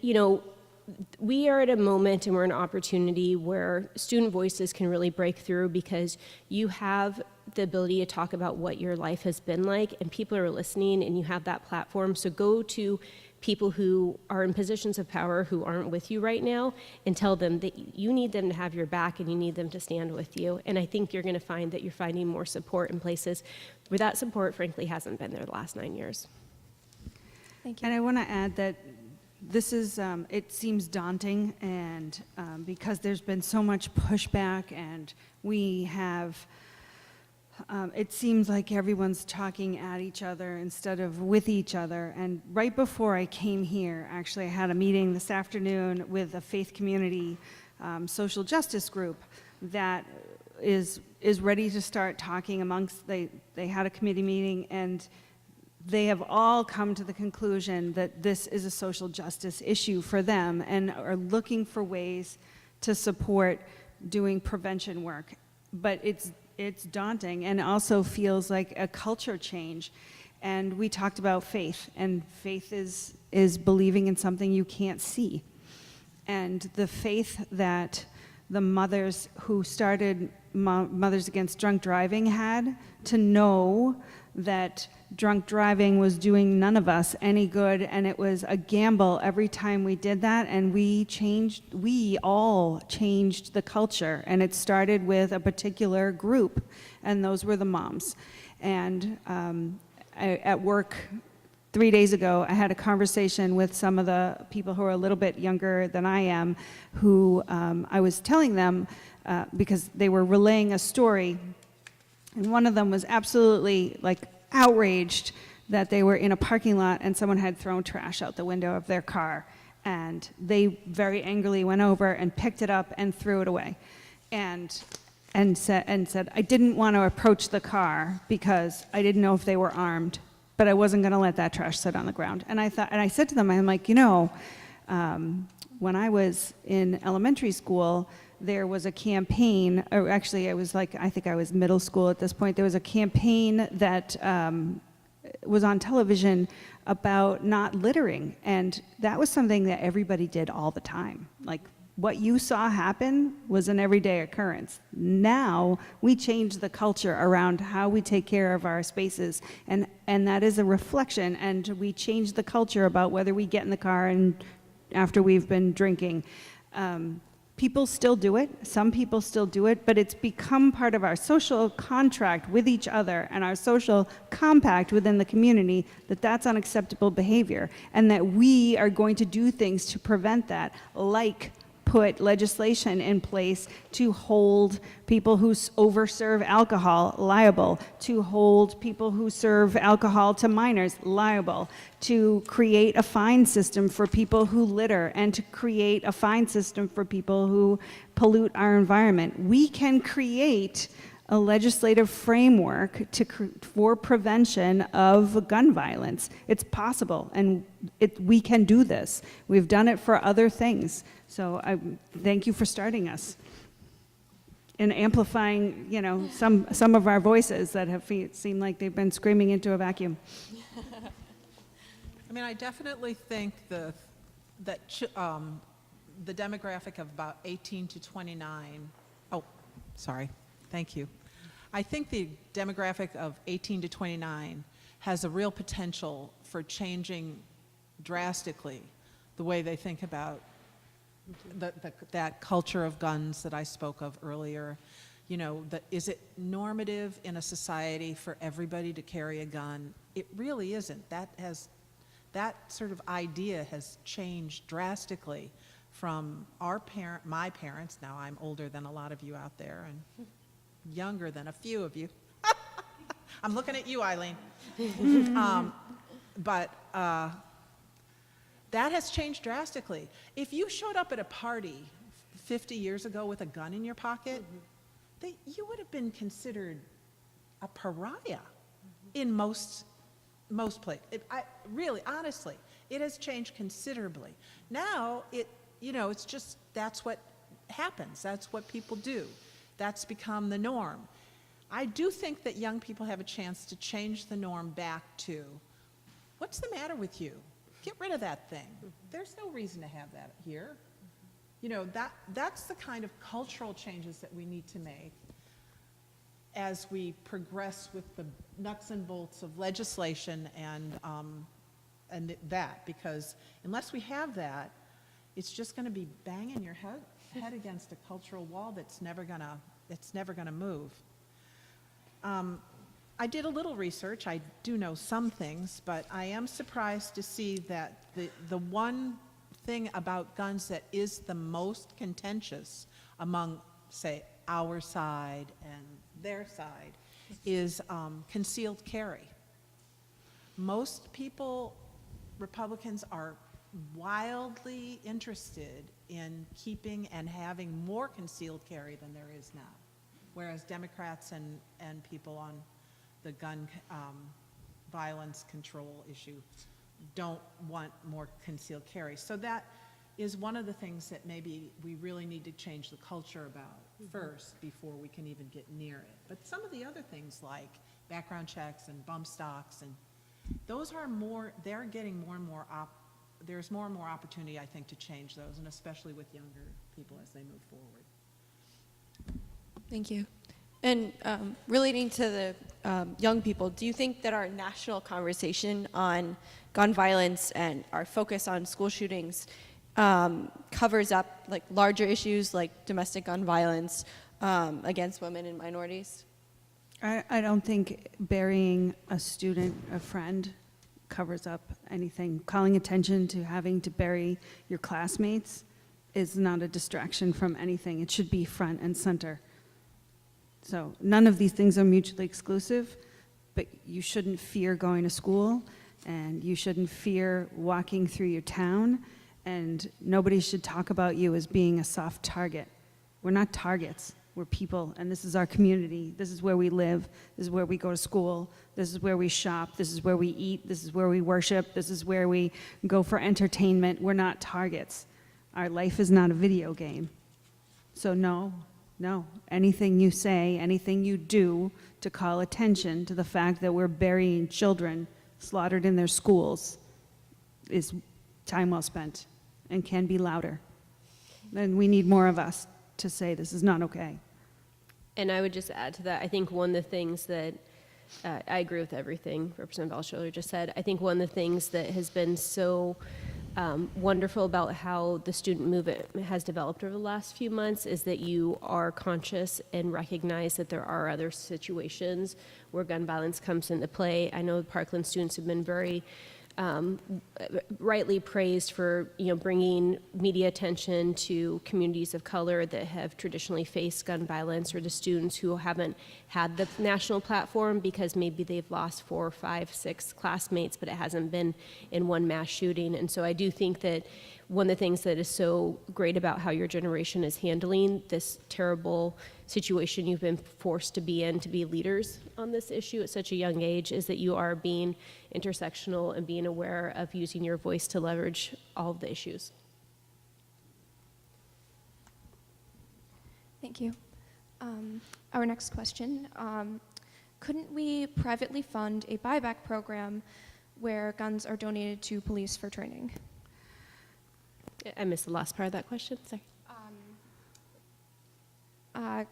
we are at a moment and we're in an opportunity where student voices can really break through because you have the ability to talk about what your life has been like and people are listening and you have that platform. So go to people who are in positions of power who aren't with you right now and tell them that you need them to have your back and you need them to stand with you. And I think you're going to find that you're finding more support in places where that support, frankly, hasn't been there the last 9 years. Thank you. And I want to add that this is, it seems daunting, and because there's been so much pushback, and we have, it seems like everyone's talking at each other instead of with each other. And right before I came here, actually, I had a meeting this afternoon with a faith community social justice group that is ready to start talking amongst, they had a committee meeting, and they have all come to the conclusion that this is a social justice issue for them and are looking for ways to support doing prevention work. But it's daunting and also feels like a culture change. And we talked about faith, and faith is believing in something you can't see. And the faith that the mothers who started Mothers Against Drunk Driving had to know that drunk driving was doing none of us any good, and it was a gamble every time we did that, and we all changed the culture, and it started with a particular group, and those were the moms. And at work 3 days ago, I had a conversation with some of the people who are a little bit younger than I am, who I was telling them, because they were relaying a story, and one of them was absolutely outraged that they were in a parking lot and someone had thrown trash out the window of their car, and they very angrily went over and picked it up and threw it away, and said I didn't want to approach the car because I didn't know if they were armed, but I wasn't going to let that trash sit on the ground. And I said to them, I'm like, when I was in elementary school, there was a campaign, or actually I think I was middle school at this point, there was a campaign that was on television about not littering, and that was something that everybody did all the time. What you saw happen was an everyday occurrence. Now we change the culture around how we take care of our spaces, and that is a reflection, and we change the culture about whether we get in the car and after we've been drinking. People still do it, some people still do it, but it's become part of our social contract with each other and our social compact within the community that that's unacceptable behavior, and that we are going to do things to prevent that, like put legislation in place to hold people who overserve alcohol liable, to hold people who serve alcohol to minors liable, to create a fine system for people who litter, and to create a fine system for people who pollute our environment. We can create a legislative framework for prevention of gun violence. It's possible, and we can do this. We've done it for other things. So I thank you for starting us and amplifying, some of our voices that have seemed like they've been screaming into a vacuum. I definitely think the demographic of about 18 to 29. Oh, sorry. Thank you. I think the demographic of 18 to 29 has a real potential for changing drastically the way they think about that culture of guns that I spoke of earlier. you know, is it normative in a society for everybody to carry a gun? It really isn't. That sort of idea has changed drastically from my parents. Now I'm older than a lot of you out there and younger than a few of you. I'm looking at you, Eileen. But that has changed drastically. If you showed up at a party 50 years ago with a gun in your pocket, you would have been considered a pariah in most places. Really, honestly, it has changed considerably. Now, it's just, that's what happens. That's what people do. That's become the norm. I do think that young people have a chance to change the norm back to, what's the matter with you? Get rid of that thing. There's no reason to have that here. You know, that's the kind of cultural changes that we need to make as we progress with the nuts and bolts of legislation and that, because unless we have that, it's just going to be banging your head against a cultural wall that's never gonna move. I did a little research. I do know some things, but I am surprised to see that the one thing about guns that is the most contentious among, say, our side and their side is concealed carry. Most people, Republicans, are wildly interested in keeping and having more concealed carry than there is now, whereas Democrats and people on the gun violence control issue don't want more concealed carry. So that is one of the things that maybe we really need to change the culture about first before we can even get near it. But some of the other things like background checks and bump stocks, and those are they're getting more and more, there's more and more opportunity, I think, to change those, and especially with younger people as they move forward. Thank you. And relating to the young people, do you think that our national conversation on gun violence and our focus on school shootings covers up like larger issues like domestic gun violence against women and minorities? I don't think burying a student, a friend, covers up anything. Calling attention to having to bury your classmates is not a distraction from anything. It should be front and center. So none of these things are mutually exclusive, but you shouldn't fear going to school, and you shouldn't fear walking through your town, and nobody should talk about you as being a soft target. We're not targets. We're people, and this is our community. This is where we live. This is where we go to school. This is where we shop. This is where we eat. This is where we worship. This is where we go for entertainment. We're not targets. Our life is not a video game. So no, anything you say, anything you do to call attention to the fact that we're burying children slaughtered in their schools is time well spent and can be louder. And we need more of us to say this is not okay. And I would just add to that, I think one of the things that, I agree with everything Representative Altshuler just said. I think one of the things that has been so wonderful about how the student movement has developed over the last few months is that you are conscious and recognize that there are other situations where gun violence comes into play. I know the Parkland students have been very rightly praised for bringing media attention to communities of color that have traditionally faced gun violence, or the students who haven't had the national platform because maybe they've lost 4, 5, 6 classmates, but it hasn't been in one mass shooting. And so I do think that one of the things that is so great about how your generation is handling this terrible situation you've been forced to be in, to be leaders on this issue at such a young age, is that you are being intersectional and being aware of using your voice to leverage all of the issues. Thank you. Our next question, couldn't we privately fund a buyback program where guns are donated to police for training? I missed the last part of that question, sorry.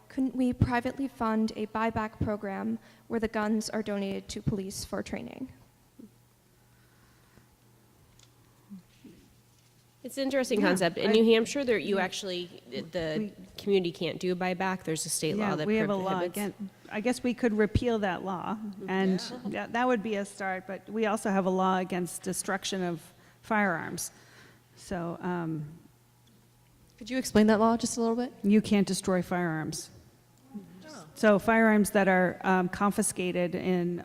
Couldn't we privately fund a buyback program where the guns are donated to police for training? It's an interesting concept. In New Hampshire, the community can't do buyback. There's a state law that we have a law prohibits. again. I guess we could repeal that law, and that would be a start, but we also have a law against destruction of firearms. So Could you explain that law just a little bit? you can't destroy firearms. So firearms that are confiscated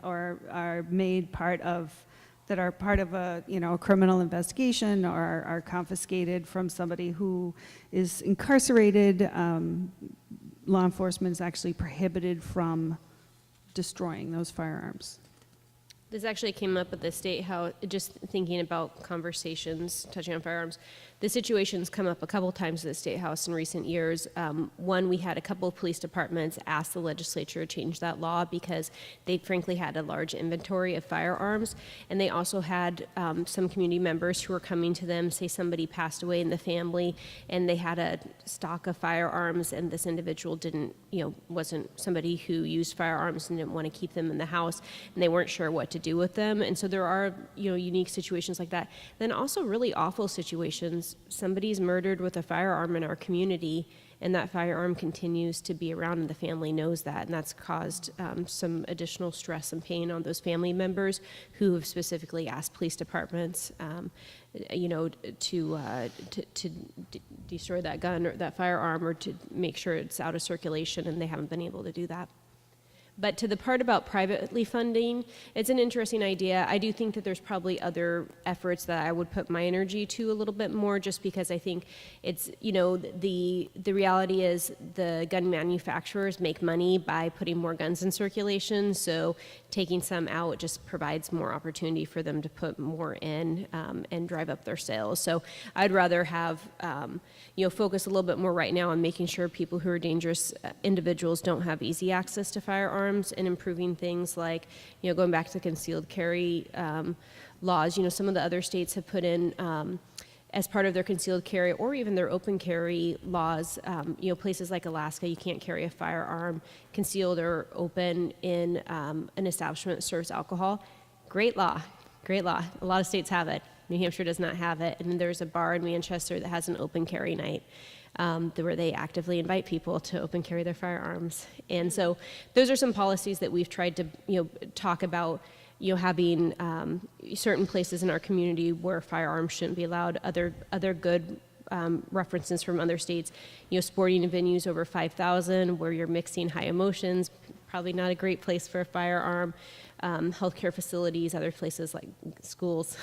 or are made part of, that are part of a, a criminal investigation or are confiscated from somebody who is incarcerated, law enforcement is actually prohibited from destroying those firearms. This actually came up at the State House, just thinking about conversations touching on firearms. The situation's come up a couple times at the State House in recent years. One, we had a couple of police departments ask the legislature to change that law because they frankly had a large inventory of firearms. And they also had some community members who were coming to them, say somebody passed away in the family and they had a stock of firearms and this individual didn't, wasn't somebody who used firearms and didn't want to keep them in the house and they weren't sure what to do with them. And so there are, unique situations like that. Then also really awful situations. Somebody's murdered with a firearm in our community and that firearm continues to be around and the family knows that, and that's caused some additional stress and pain on those family members who have specifically asked police departments to destroy that gun or that firearm or to make sure it's out of circulation, and they haven't been able to do that. But to the part about privately funding, it's an interesting idea. I do think that there's probably other efforts that I would put my energy to a little bit more, just because I think it's, the reality is the gun manufacturers make money by putting more guns in circulation. So taking some out just provides more opportunity for them to put more in and drive up their sales. So I'd rather have, focus a little bit more right now on making sure people who are dangerous individuals don't have easy access to firearms, and improving things like, going back to concealed carry laws. Some of the other states have put in, as part of their concealed carry or even their open carry laws, places like Alaska, you can't carry a firearm concealed or open in an establishment that serves alcohol. Great law, great law. A lot of states have it. New Hampshire does not have it. And there's a bar in Manchester that has an open carry night. Where they actively invite people to open carry their firearms. And so those are some policies that we've tried to talk about, having certain places in our community where firearms shouldn't be allowed. Other good references from other states, sporting venues over 5,000 where you're mixing high emotions, probably not a great place for a firearm. Healthcare facilities, other places like schools,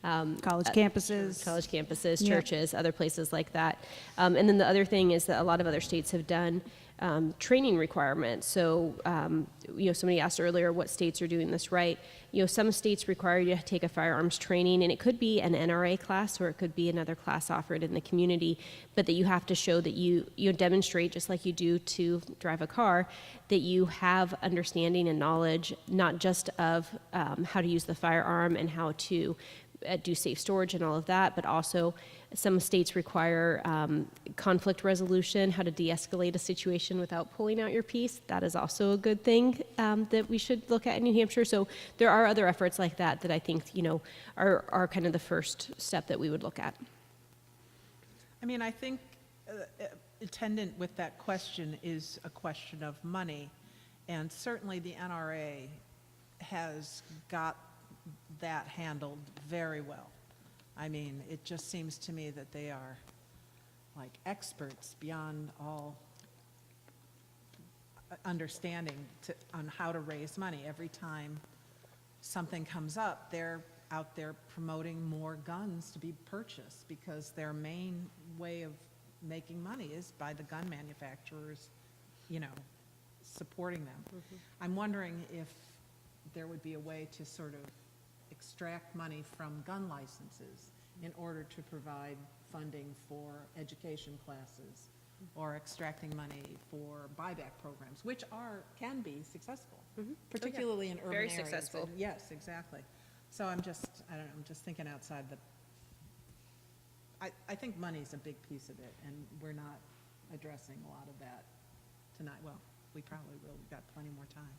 College campuses. churches, other places like that. And then the other thing is that a lot of other states have done training requirements. So, somebody asked earlier what states are doing this right. Some states require you to take a firearms training, and it could be an NRA class or it could be another class offered in the community, but that you have to show that you demonstrate, just like you do to drive a car, that you have understanding and knowledge, not just of how to use the firearm and how to do safe storage and all of that, but also some states require conflict resolution, how to de-escalate a situation without pulling out your piece. That is also a good thing that we should look at in New Hampshire. So there are other efforts like that that I think, are kind of the first step that we would look at. I mean, I think attendant with that question is a question of money, and certainly the NRA has got that handled very well. I mean, it just seems to me that they are like experts beyond all understanding on how to raise money. Every time something comes up, they're out there promoting more guns to be purchased because their main way of making money is by the gun manufacturers, supporting them. Mm-hmm. I'm wondering if there would be a way to sort of extract money from gun licenses in order to provide funding for education classes or extracting money for buyback programs, which can be successful, particularly in urban Very areas. successful. And yes, exactly. So I'm just thinking outside the, I think money's a big piece of it, and we're not addressing a lot of that tonight. Well, we probably will. We've got plenty more time.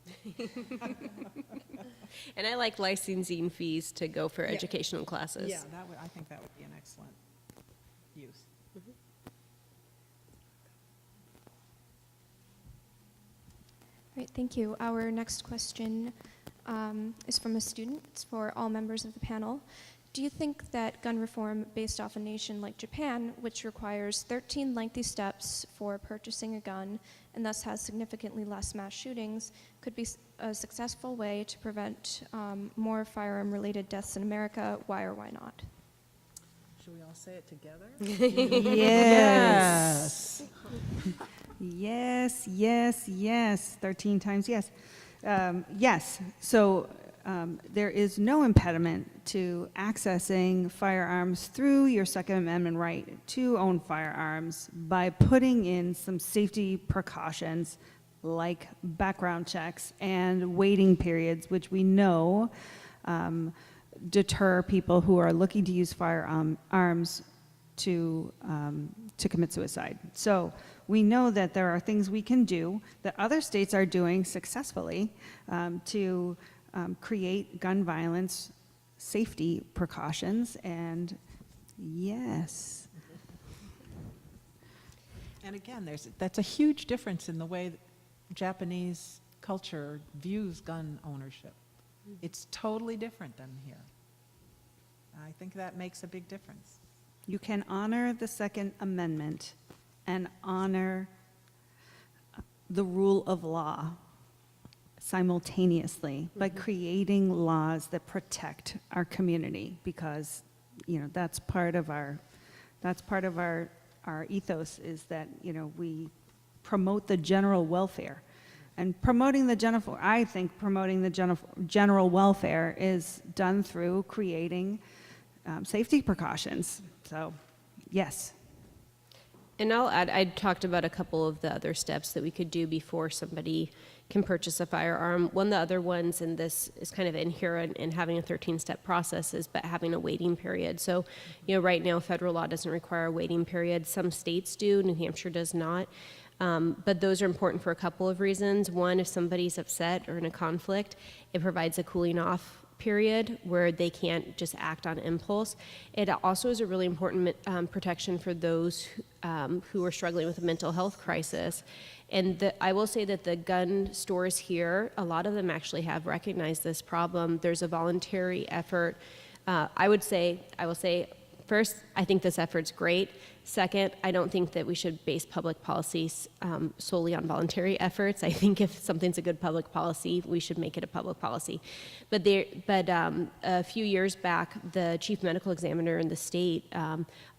And I like licensing fees to go for educational classes. Yeah, I think that would be an excellent use. Great, thank you. Our next question is from a student. It's for all members of the panel. Do you think that gun reform based off a nation like Japan, which requires 13 lengthy steps for purchasing a gun and thus has significantly less mass shootings, could be a successful way to prevent more firearm-related deaths in America? Why or why not? Should we all say it together? Yes. Yes, yes, yes. 13 times yes. Yes. So there is no impediment to accessing firearms through your Second Amendment right to own firearms by putting in some safety precautions like background checks and waiting periods, which we know deter people who are looking to use firearms to commit suicide. So we know that there are things we can do that other states are doing successfully to create gun violence safety precautions, and yes. And again, that's a huge difference in the way that Japanese culture views gun ownership. It's totally different than here. I think that makes a big difference. You can honor the Second Amendment and honor the rule of law simultaneously by creating laws that protect our community, because that's part of our ethos, is that we promote the general welfare. And I think promoting the general welfare is done through creating safety precautions. So, yes. And I'll add, I talked about a couple of the other steps that we could do before somebody can purchase a firearm. One of the other ones, and this is kind of inherent in having a 13-step process, is but having a waiting period. So, right now federal law doesn't require a waiting period. Some states do, New Hampshire does not. But those are important for a couple of reasons. One, if somebody's upset or in a conflict, it provides a cooling off period where they can't just act on impulse. It also is a really important protection for those who are struggling with a mental health crisis. And I will say that the gun stores here, a lot of them actually have recognized this problem. There's a voluntary effort. I will say, first, I think this effort's great. Second, I don't think that we should base public policies solely on voluntary efforts. I think if something's a good public policy, we should make it a public policy. But a few years back, the chief medical examiner in the state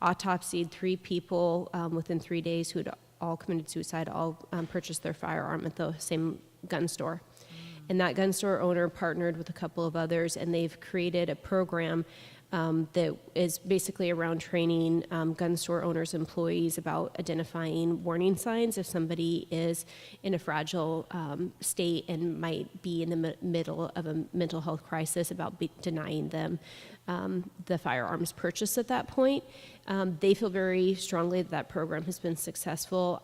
autopsied 3 people within 3 days who had all committed suicide, all purchased their firearm at the same gun store. And that gun store owner partnered with a couple of others, and they've created a program that is basically around training gun store owners' employees about identifying warning signs if somebody is in a fragile state and might be in the middle of a mental health crisis, about denying them the firearms purchase at that point. They feel very strongly that program has been successful.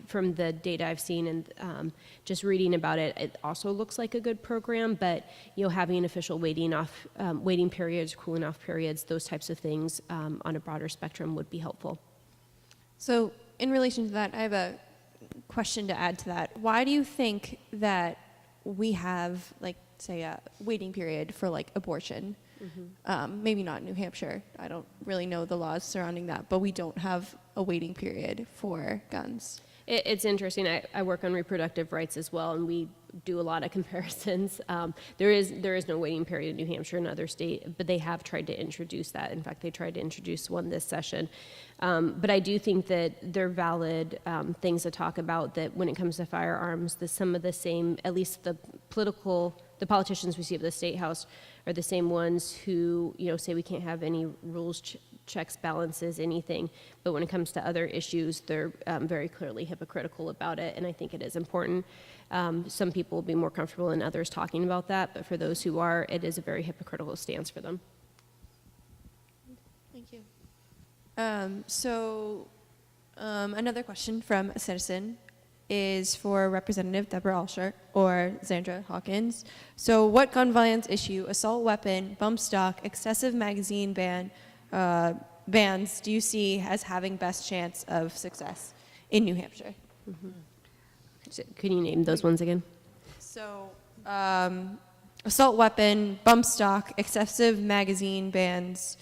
From the data I've seen and just reading about it, it also looks like a good program, but having official waiting periods, cooling off periods, those types of things on a broader spectrum would be helpful. So in relation to that, I have a question to add to that. Why do you think that we have, say, a waiting period for abortion? Mm-hmm. Maybe not New Hampshire. I don't really know the laws surrounding that, but we don't have a waiting period for guns. It's interesting. I work on reproductive rights as well, and we do a lot of comparisons. There is no waiting period in New Hampshire and other states, but they have tried to introduce that. In fact, they tried to introduce one this session. But I do think that they're valid things to talk about, that when it comes to firearms, some of the same, at least the politicians we see at the State House are the same ones who, say we can't have any rules, checks, balances, anything. But when it comes to other issues, they're very clearly hypocritical about it, and I think it is important. Some people will be more comfortable than others talking about that, but for those who are, it is a very hypocritical stance for them. Thank you. Another question from a citizen is for Representative Deborah Alscher or Zandra Hawkins. So what gun violence issue, assault weapon, bump stock, excessive magazine bans do you see as having best chance of success in New Hampshire? Mm-hmm. So, can you name those ones again? So, assault weapon, bump stock, excessive magazine bans,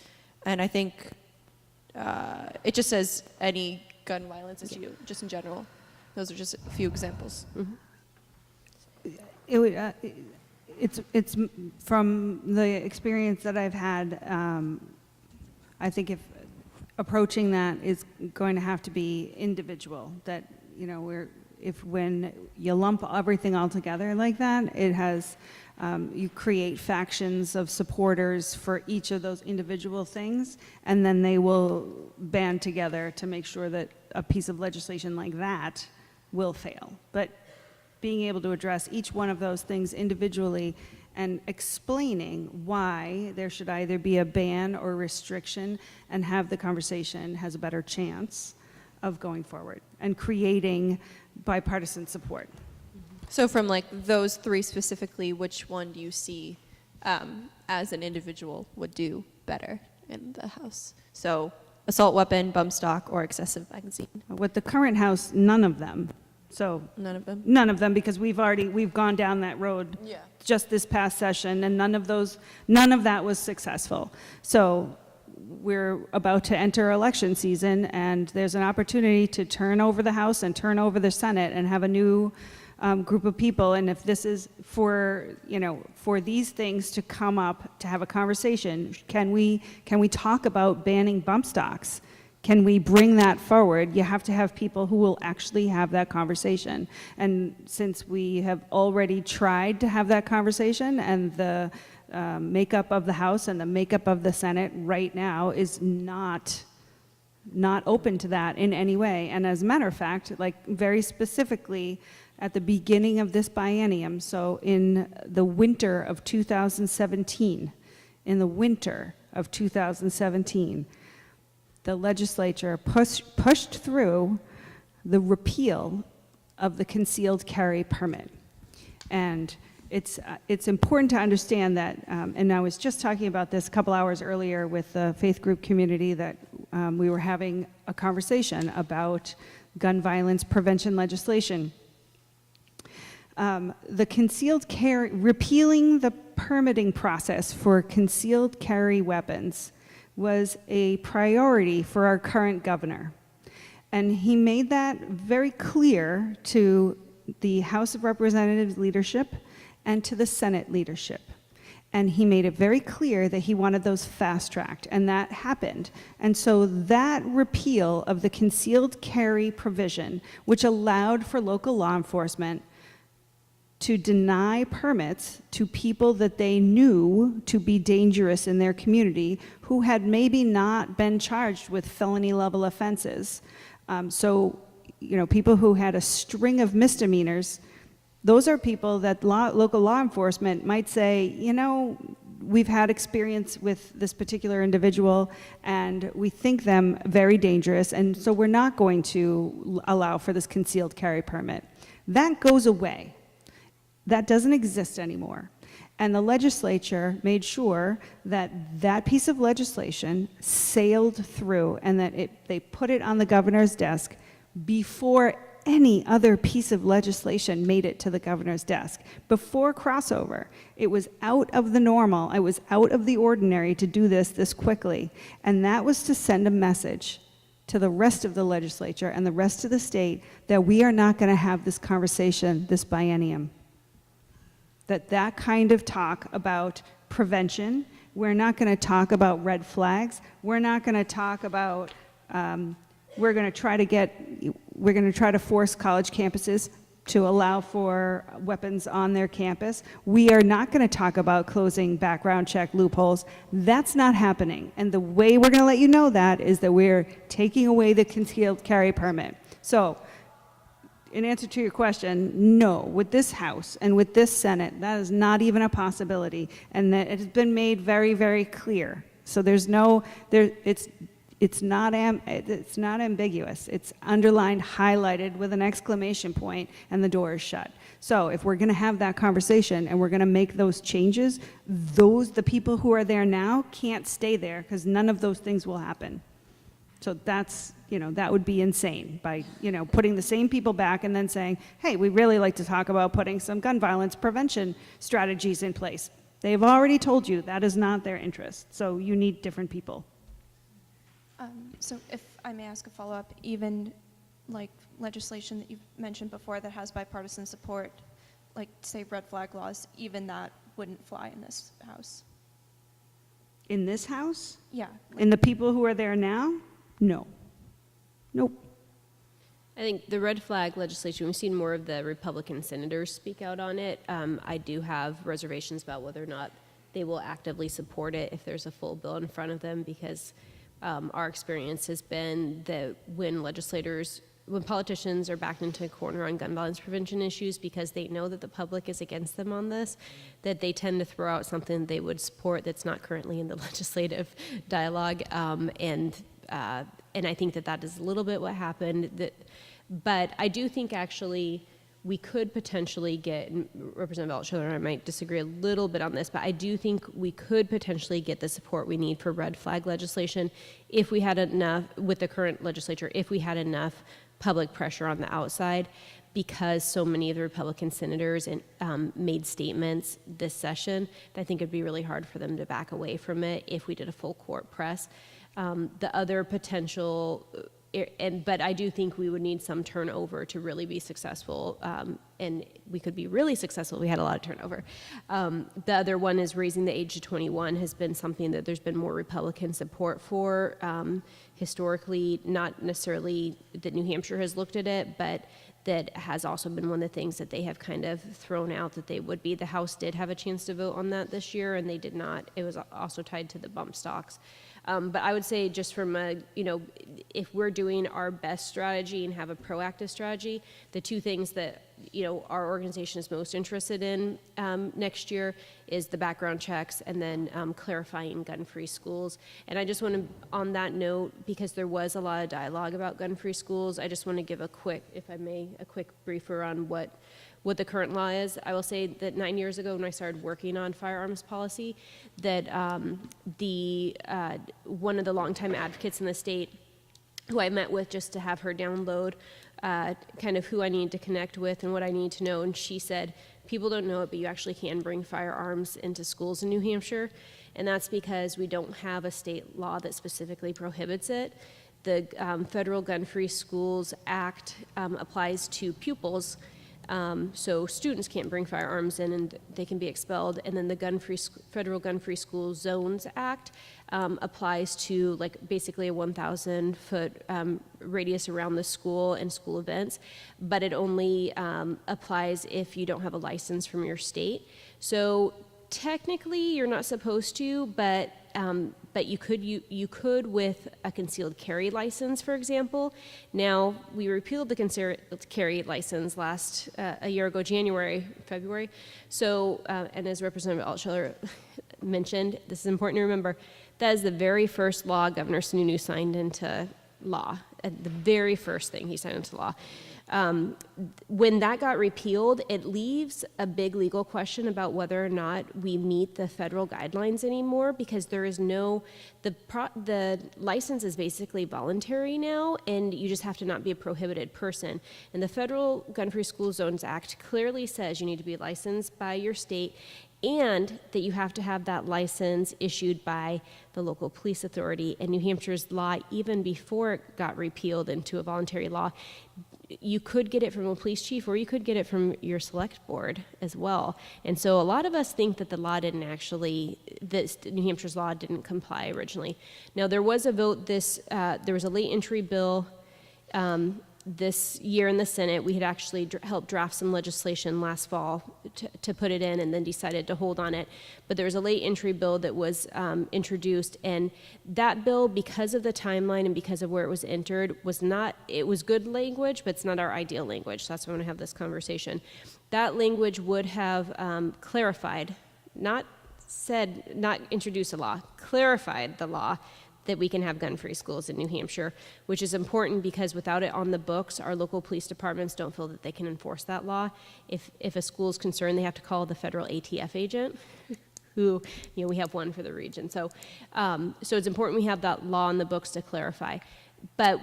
and I think it just says any gun violence issue, just in general. Those are just a few examples. It would, it's from the experience that I've had, I think if approaching that is going to have to be individual, that, you know, when you lump everything all together like that, it has, you create factions of supporters for each of those individual things, and then they will band together to make sure that a piece of legislation like that will fail. But being able to address each one of those things individually and explaining why there should either be a ban or restriction and have the conversation has a better chance of going forward and creating bipartisan support. So from like those three specifically, which one do you see as an individual would do better in the House? So assault weapon, bump stock, or excessive magazine? With the current House, none of them. So None of them? none of them, because we've gone down that road Yeah. just this past session, and none of that was successful. So we're about to enter election season, and there's an opportunity to turn over the House and turn over the Senate and have a new group of people. And if this is for, you know, for these things to come up, to have a conversation, can we talk about banning bump stocks? Can we bring that forward? You have to have people who will actually have that conversation. And since we have already tried to have that conversation, and the makeup of the House and the makeup of the Senate right now is not open to that in any way. And as a matter of fact, like very specifically at the beginning of this biennium, so in the winter of 2017, the legislature pushed through the repeal of the concealed carry permit. And it's important to understand that, and I was just talking about this a couple hours earlier with the faith group community, that we were having a conversation about gun violence prevention legislation. The concealed carry, repealing the permitting process for concealed carry weapons was a priority for our current governor. And he made that very clear to the House of Representatives leadership and to the Senate leadership. And he made it very clear that he wanted those fast-tracked, and that happened. And so that repeal of the concealed carry provision, which allowed for local law enforcement to deny permits to people that they knew to be dangerous in their community, who had maybe not been charged with felony level offenses. So, you know, people who had a string of misdemeanors, those are people that local law enforcement might say, you know, we've had experience with this particular individual and we think them very dangerous, and so we're not going to allow for this concealed carry permit. That goes away. That doesn't exist anymore. And the legislature made sure that that piece of legislation sailed through, and that they put it on the governor's desk before any other piece of legislation made it to the governor's desk. Before crossover, it was out of the normal, it was out of the ordinary to do this quickly. And that was to send a message to the rest of the legislature and the rest of the state that we are not going to have this conversation this biennium. That kind of talk about prevention, we're not going to talk about red flags, we're not going to talk about, we're going to try to force college campuses to allow for weapons on their campus. We are not going to talk about closing background check loopholes. That's not happening. And the way we're going to let you know that is that we're taking away the concealed carry permit. So, in answer to your question, no, with this House and with this Senate, that is not even a possibility, and that it has been made very, very clear. So there's no, it's not ambiguous. It's underlined, highlighted with an exclamation point, and the door is shut. So if we're going to have that conversation and we're going to make those changes, the people who are there now can't stay there, because none of those things will happen. So that's, that would be insane by, putting the same people back and then saying, hey, we really like to talk about putting some gun violence prevention strategies in place. They've already told you that is not their interest. So you need different people. So if I may ask a follow-up, even like legislation that you've mentioned before that has bipartisan support, like say red flag laws, even that wouldn't fly in this house? In this house? Yeah. In the people who are there now? No. Nope. I think the red flag legislation, we've seen more of the Republican senators speak out on it. I do have reservations about whether or not they will actively support it if there's a full bill in front of them, because our experience has been that when politicians are backed into a corner on gun violence prevention issues because they know that the public is against them on this, that they tend to throw out something they would support that's not currently in the legislative dialogue. And I think that is a little bit what happened. But I do think actually we could potentially get, and Representative Altshuler and I might disagree a little bit on this, but I do think we could potentially get the support we need for red flag legislation if we had enough, with the current legislature, if we had enough public pressure on the outside, because so many of the Republican senators made statements this session that I think it'd be really hard for them to back away from it if we did a full court press. The other potential, but I do think we would need some turnover to really be successful, and we could be really successful if we had a lot of turnover. The other one is raising the age to 21 has been something that there's been more Republican support for. Historically, not necessarily that New Hampshire has looked at it, but that has also been one of the things that they have kind of thrown out that they would be. The House did have a chance to vote on that this year, and they did not. It was also tied to the bump stocks. But I would say just from a, if we're doing our best strategy and have a proactive strategy, the two things that, our organization is most interested in next year is the background checks and then clarifying gun-free schools. And I just want to, on that note, because there was a lot of dialogue about gun-free schools, I just want to give a quick, if I may, a quick briefer on what the current law is. I will say that 9 years ago when I started working on firearms policy, that one of the longtime advocates in the state who I met with just to have her download kind of who I need to connect with and what I need to know, and she said, people don't know it, but you actually can bring firearms into schools in New Hampshire, and that's because we don't have a state law that specifically prohibits it. The Federal Gun-Free Schools Act applies to pupils. So students can't bring firearms in and they can be expelled. And then the Federal Gun-Free School Zones Act applies to basically a 1,000-foot radius around the school and school events, but it only applies if you don't have a license from your state. So technically you're not supposed to, but you could with a concealed carry license, for example. Now, we repealed the concealed carry license a year ago, February. So, and as Representative Altshuler mentioned, this is important to remember, that is the very first law Governor Sununu signed into law, the very first thing he signed into law. When that got repealed, it leaves a big legal question about whether or not we meet the federal guidelines anymore, because there is the license is basically voluntary now, and you just have to not be a prohibited person. And the Federal Gun-Free School Zones Act clearly says you need to be licensed by your state, and that you have to have that license issued by the local police authority. And New Hampshire's law, even before it got repealed into a voluntary law, you could get it from a police chief, or you could get it from your select board as well. And so a lot of us think that the law didn't actually, New Hampshire's law didn't comply originally. Now, there was a vote there was a late entry bill this year in the Senate. We had actually helped draft some legislation last fall to put it in, and then decided to hold on it. But there was a late entry bill that was introduced, and that bill, because of the timeline and because of where it was entered, it was good language, but it's not our ideal language. So that's why I want to have this conversation. That language would have clarified, not introduced a law, clarified the law that we can have gun-free schools in New Hampshire, which is important because without it on the books, our local police departments don't feel that they can enforce that law. If a school is concerned, they have to call the federal ATF agent, who, we have one for the region. So it's important we have that law on the books to clarify. But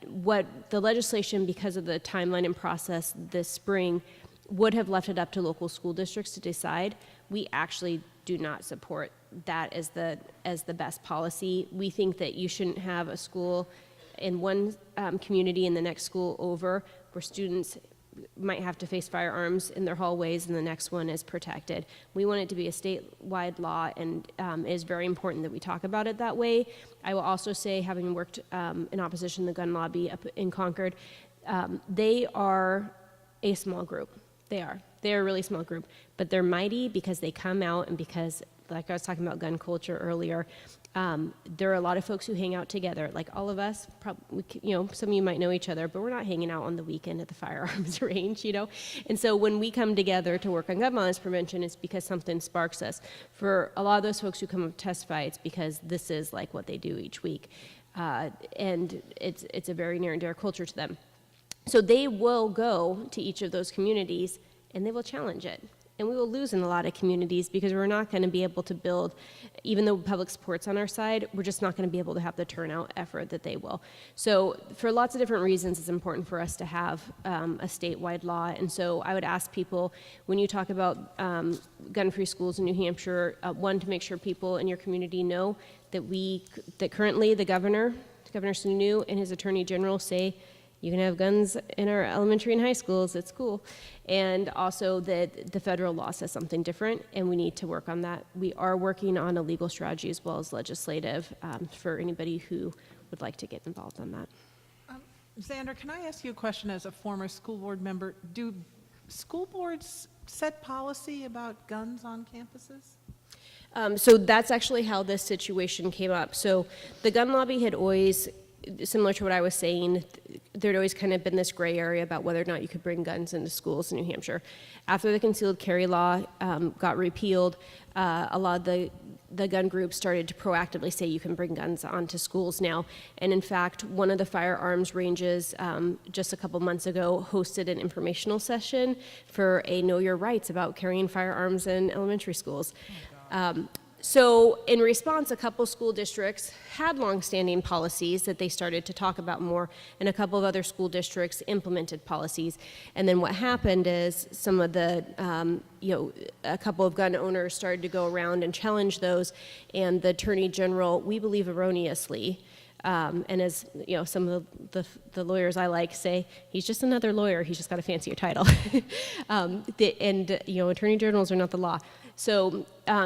what the legislation, because of the timeline and process this spring, would have left it up to local school districts to decide. We actually do not support that as the best policy. We think that you shouldn't have a school in one community and the next school over where students might have to face firearms in their hallways and the next one is protected. We want it to be a statewide law, and it is very important that we talk about it that way. I will also say, having worked in opposition to the gun lobby up in Concord, they are a small group. They're a really small group, but they're mighty because they come out, and because, like I was talking about gun culture earlier, there are a lot of folks who hang out together. Like all of us, some of you might know each other, but we're not hanging out on the weekend at the firearms range, And so when we come together to work on gun violence prevention, it's because something sparks us. For a lot of those folks who come up to testify, it's because this is like what they do each week. And it's a very near and dear culture to them. So they will go to each of those communities and they will challenge it. And we will lose in a lot of communities because we're not going to be able to build, even though public support's on our side, we're just not going to be able to have the turnout effort that they will. So for lots of different reasons, it's important for us to have a statewide law. And so I would ask people, when you talk about gun-free schools in New Hampshire, one, to make sure people in your community know that currently the Governor Sununu and his Attorney General say you can have guns in our elementary and high schools, it's cool. And also that the federal law says something different, and we need to work on that. We are working on a legal strategy as well as legislative for anybody who would like to get involved on that. Xander, can I ask you a question as a former school board member? Do school boards set policy about guns on campuses? So that's actually how this situation came up. So the gun lobby had always, similar to what I was saying, there'd always kind of been this gray area about whether or not you could bring guns into schools in New Hampshire. After the concealed carry law got repealed, a lot of the gun groups started to proactively say you can bring guns onto schools now. And in fact, one of the firearms ranges just a couple months ago hosted an informational session for a Know Your Rights about carrying firearms in elementary schools. So in response, a couple school districts had longstanding policies that they started to talk about more, and a couple of other school districts implemented policies. And then what happened is some of the, a couple of gun owners started to go around and challenge those, and the Attorney General, we believe erroneously, and as some of the lawyers I like say, he's just another lawyer, he's just got a fancier title. Attorney Generals are not the law. So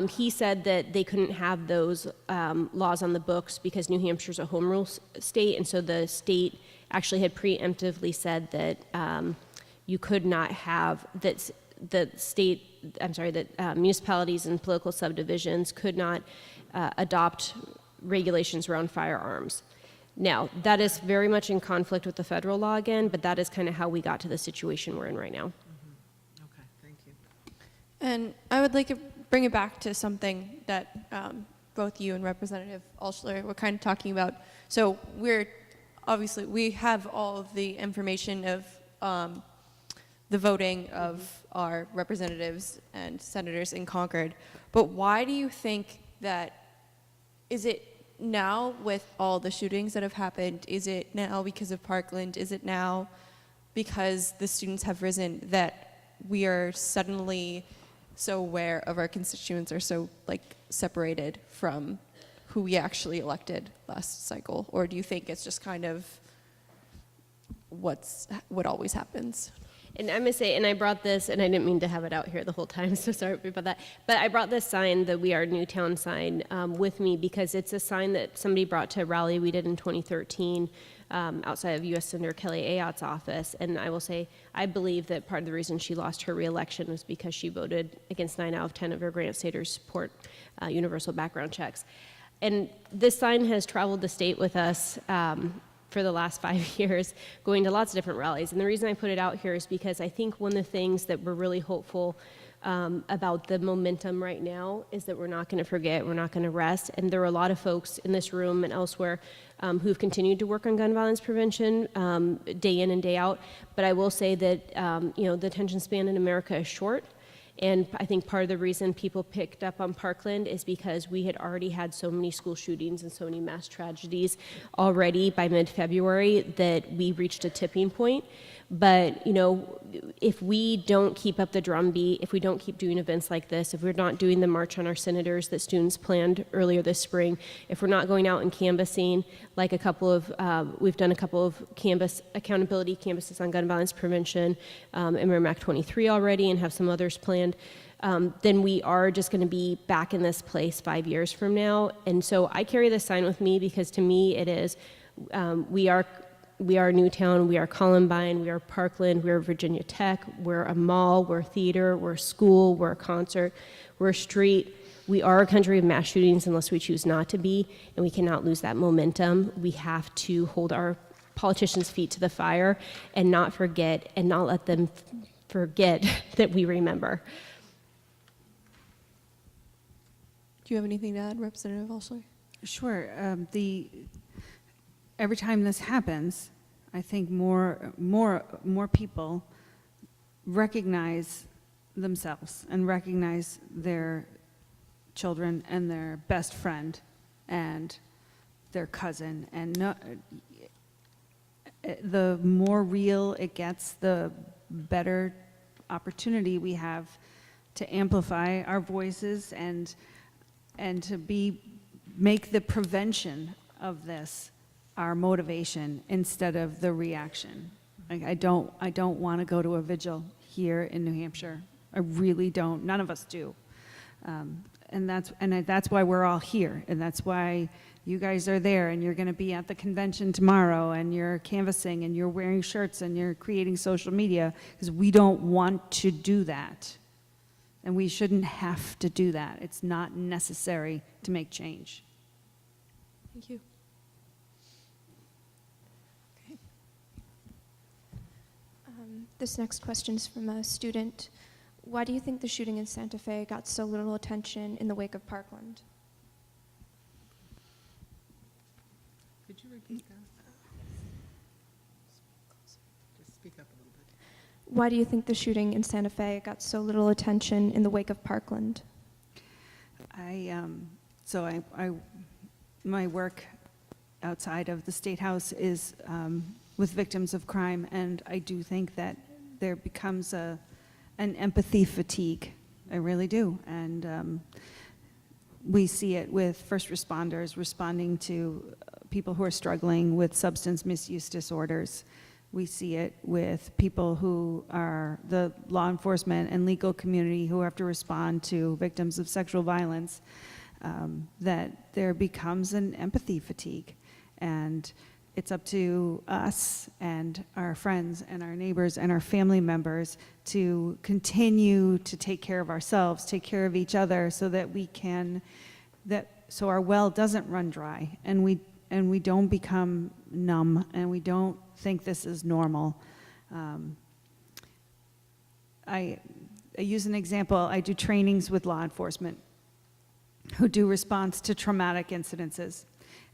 he said that they couldn't have those laws on the books because New Hampshire's a home rule state, and so the state actually had preemptively said that you could not have that municipalities and political subdivisions could not adopt regulations around firearms. Now, that is very much in conflict with the federal law again, but that is kind of how we got to the situation we're in right now. Okay, thank you. And I would like to bring it back to something that both you and Representative Altschuler were kind of talking about. So we have all of the information of the voting of our representatives and senators in Concord, but why do you think that, is it now with all the shootings that have happened, is it now because of Parkland, is it now because the students have risen that we are suddenly so aware of our constituents are so separated from who we actually elected last cycle? Or do you think it's just kind of what always happens? And I'm going to say, and I brought this, and I didn't mean to have it out here the whole time, so sorry about that, but I brought this sign, the We Are Newtown sign, with me because it's a sign that somebody brought to a rally we did in 2013 outside of U.S. Senator Kelly Ayotte's office. And I will say, I believe that part of the reason she lost her reelection was because she voted against 9 out of 10 of her Granite Staters support universal background checks. And this sign has traveled the state with us for the last 5 years, going to lots of different rallies. And the reason I put it out here is because I think one of the things that we're really hopeful about the momentum right now is that we're not going to forget, we're not going to rest. And there are a lot of folks in this room and elsewhere who've continued to work on gun violence prevention day in and day out. But I will say that the attention span in America is short. And I think part of the reason people picked up on Parkland is because we had already had so many school shootings and so many mass tragedies already by mid-February that we reached a tipping point. But, you know, if we don't keep up the drumbeat, if we don't keep doing events like this, if we're not doing the March on Our Senators that students planned earlier this spring, if we're not going out and canvassing, like we've done a couple of accountability canvasses on gun violence prevention in Merrimack 23 already and have some others planned, then we are just going to be back in this place 5 years from now. And so I carry this sign with me because to me it is, we are Newtown, we are Columbine, we are Parkland, we are Virginia Tech, we're a mall, we're a theater, we're a school, we're a concert, we're a street. We are a country of mass shootings unless we choose not to be, and we cannot lose that momentum. We have to hold our politicians' feet to the fire and not forget, and not let them forget that we remember. Do you have anything to add, Representative Alsler? Sure. Every time this happens, I think more people recognize themselves and recognize their children and their best friend and their cousin. And the more real it gets, the better opportunity we have to amplify our voices and to make the prevention of this our motivation instead of the reaction. Like, I don't want to go to a vigil here in New Hampshire. I really don't. None of us do. And that's why we're all here, and that's why you guys are there, and you're going to be at the convention tomorrow, and you're canvassing, and you're wearing shirts, and you're creating social media, because we don't want to do that. And we shouldn't have to do that. It's not necessary to make change. Thank you. This next question is from a student. Why do you think the shooting in Santa Fe got so little attention in the wake of Parkland? Could you repeat that? Just speak up a little bit. Why do you think the shooting in Santa Fe got so little attention in the wake of Parkland? My work outside of the State House is with victims of crime, and I do think that there becomes an empathy fatigue. I really do. And we see it with first responders responding to people who are struggling with substance misuse disorders. We see it with people who are the law enforcement and legal community who have to respond to victims of sexual violence, that there becomes an empathy fatigue. And it's up to us and our friends and our neighbors and our family members to continue to take care of ourselves, take care of each other, so that so our well doesn't run dry, and we don't become numb, and we don't think this is normal. I use an example. I do trainings with law enforcement who do response to traumatic incidences.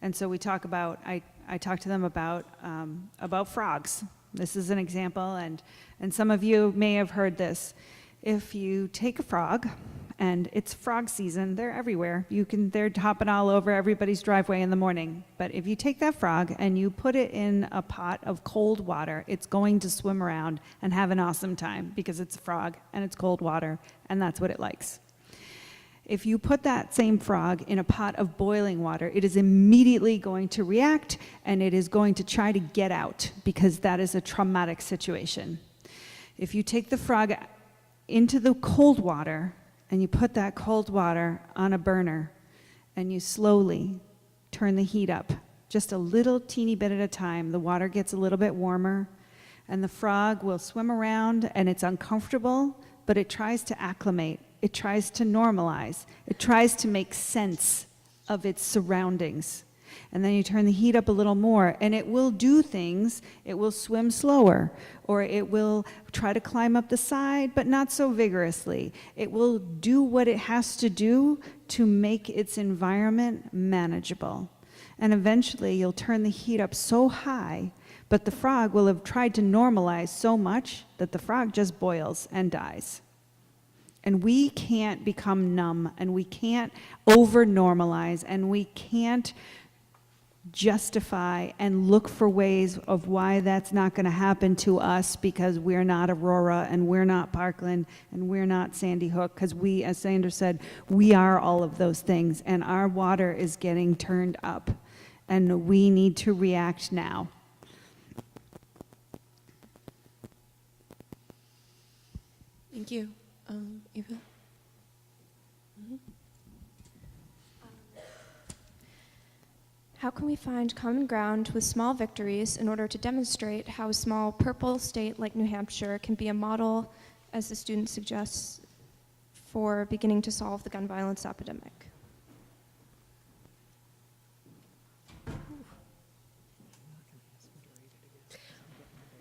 And so we talk about, I talk to them about frogs. This is an example, and some of you may have heard this. If you take a frog, and it's frog season, they're everywhere. They're hopping all over everybody's driveway in the morning. But if you take that frog and you put it in a pot of cold water, it's going to swim around and have an awesome time because it's a frog and it's cold water, and that's what it likes. If you put that same frog in a pot of boiling water, it is immediately going to react, and it is going to try to get out because that is a traumatic situation. If you take the frog into the cold water and you put that cold water on a burner and you slowly turn the heat up, just a little teeny bit at a time, the water gets a little bit warmer, and the frog will swim around, and it's uncomfortable, but it tries to acclimate. It tries to normalize. It tries to make sense of its surroundings. And then you turn the heat up a little more, and it will do things. It will swim slower, or it will try to climb up the side, but not so vigorously. It will do what it has to do to make its environment manageable. And eventually, you'll turn the heat up so high, but the frog will have tried to normalize so much that the frog just boils and dies. And we can't become numb, and we can't over-normalize, and we can't justify and look for ways of why that's not going to happen to us because we're not Aurora, and we're not Parkland, and we're not Sandy Hook, because we, as Sandra said, we are all of those things, and our water is getting turned up, and we need to react now. Thank you. Eva? How can we find common ground with small victories in order to demonstrate how a small purple state like New Hampshire can be a model, as the student suggests, for beginning to solve the gun violence epidemic?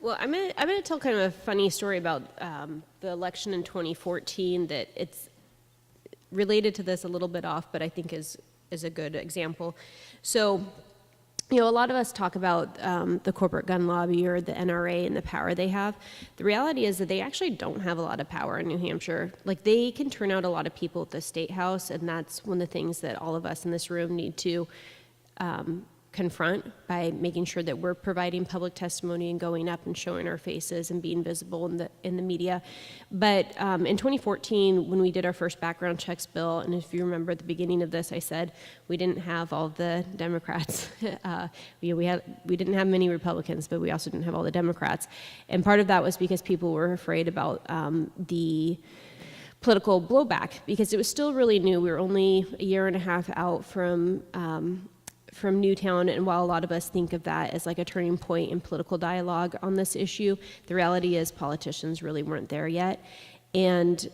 Well, I'm gonna tell kind of a funny story about the election in 2014 that it's related to this a little bit off, but I think is a good example. So, you know, a lot of us talk about the corporate gun lobby or the NRA and the power they have. The reality is that they actually don't have a lot of power in New Hampshire. Like, they can turn out a lot of people at the State House, and that's one of the things that all of us in this room need to confront by making sure that we're providing public testimony and going up and showing our faces and being visible in the media. But in 2014, when we did our first background checks bill, and if you remember at the beginning of this, I said we didn't have all the Democrats. We didn't have many Republicans, but we also didn't have all the Democrats. And part of that was because people were afraid about the political blowback, because it was still really new. We were only a year and a half out from Newtown, and while a lot of us think of that as like a turning point in political dialogue on this issue, the reality is politicians really weren't there yet. And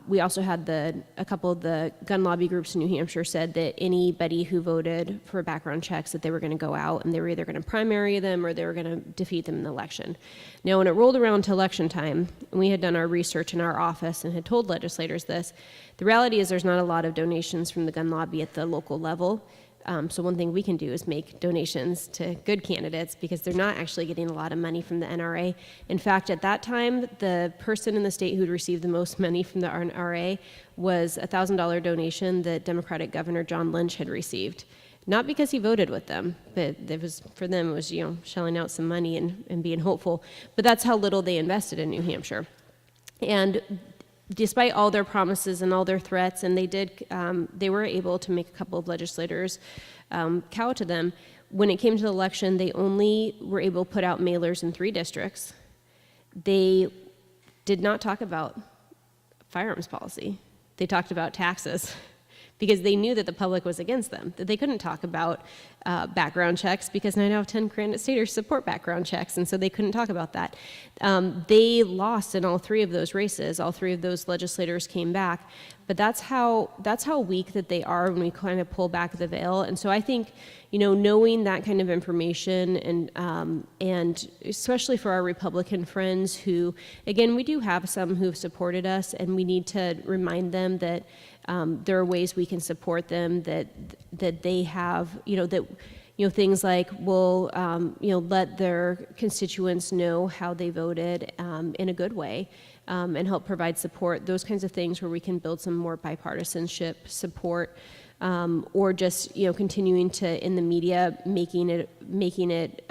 we also had a couple of the gun lobby groups in New Hampshire said that anybody who voted for background checks, that they were going to go out and they were either going to primary them or they were going to defeat them in the election. Now, when it rolled around to election time, and we had done our research in our office and had told legislators this, the reality is there's not a lot of donations from the gun lobby at the local level. So one thing we can do is make donations to good candidates, because they're not actually getting a lot of money from the NRA. In fact, at that time, the person in the state who'd received the most money from the NRA was a $1,000 donation that Democratic Governor John Lynch had received. Not because he voted with them, but it was, for them, it was, you know, shelling out some money and being hopeful. But that's how little they invested in New Hampshire. And despite all their promises and all their threats, and they were able to make a couple of legislators cow to them. When it came to the election, they only were able to put out mailers in 3 districts. They did not talk about firearms policy. They talked about taxes, because they knew that the public was against them, that they couldn't talk about background checks, because 9 out of 10 Granite Staters support background checks, and so they couldn't talk about that. They lost in all 3 of those races. All 3 of those legislators came back, but that's how weak that they are when we kind of pull back the veil. And so I think, you know, knowing that kind of information, and especially for our Republican friends who, again, we do have some who've supported us, and we need to remind them that there are ways we can support them, that they have, things like will, let their constituents know how they voted in a good way, and help provide support. Those kinds of things where we can build some more bipartisanship support, or just continuing to, in the media, making it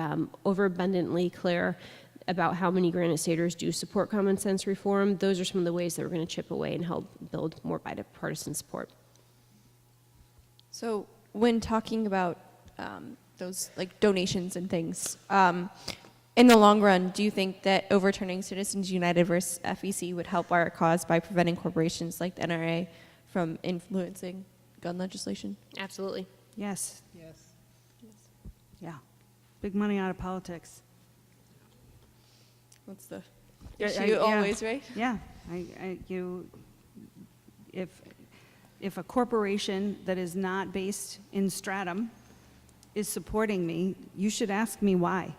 overabundantly clear about how many Granite Staters do support common sense reform. Those are some of the ways that we're going to chip away and help build more bipartisan support. So when talking about those like donations and things, in the long run, do you think that overturning Citizens United versus FEC would help our cause by preventing corporations like the NRA from influencing gun legislation? Absolutely. Yes. Yes. Yeah. Big money out of politics. That's the Yeah, issue always, right? Yeah. If a corporation that is not based in Stratham is supporting me, you should ask me why.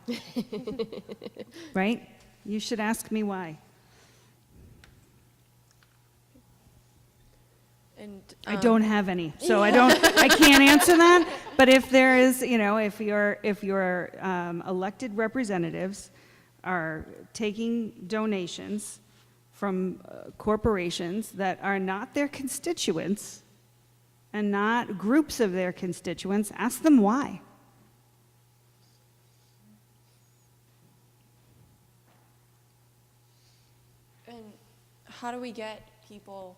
Right? You should ask me why. And I don't have any, so I can't answer that. But if there is, if your elected representatives are taking donations from corporations that are not their constituents and not groups of their constituents, ask them why. And how do we get people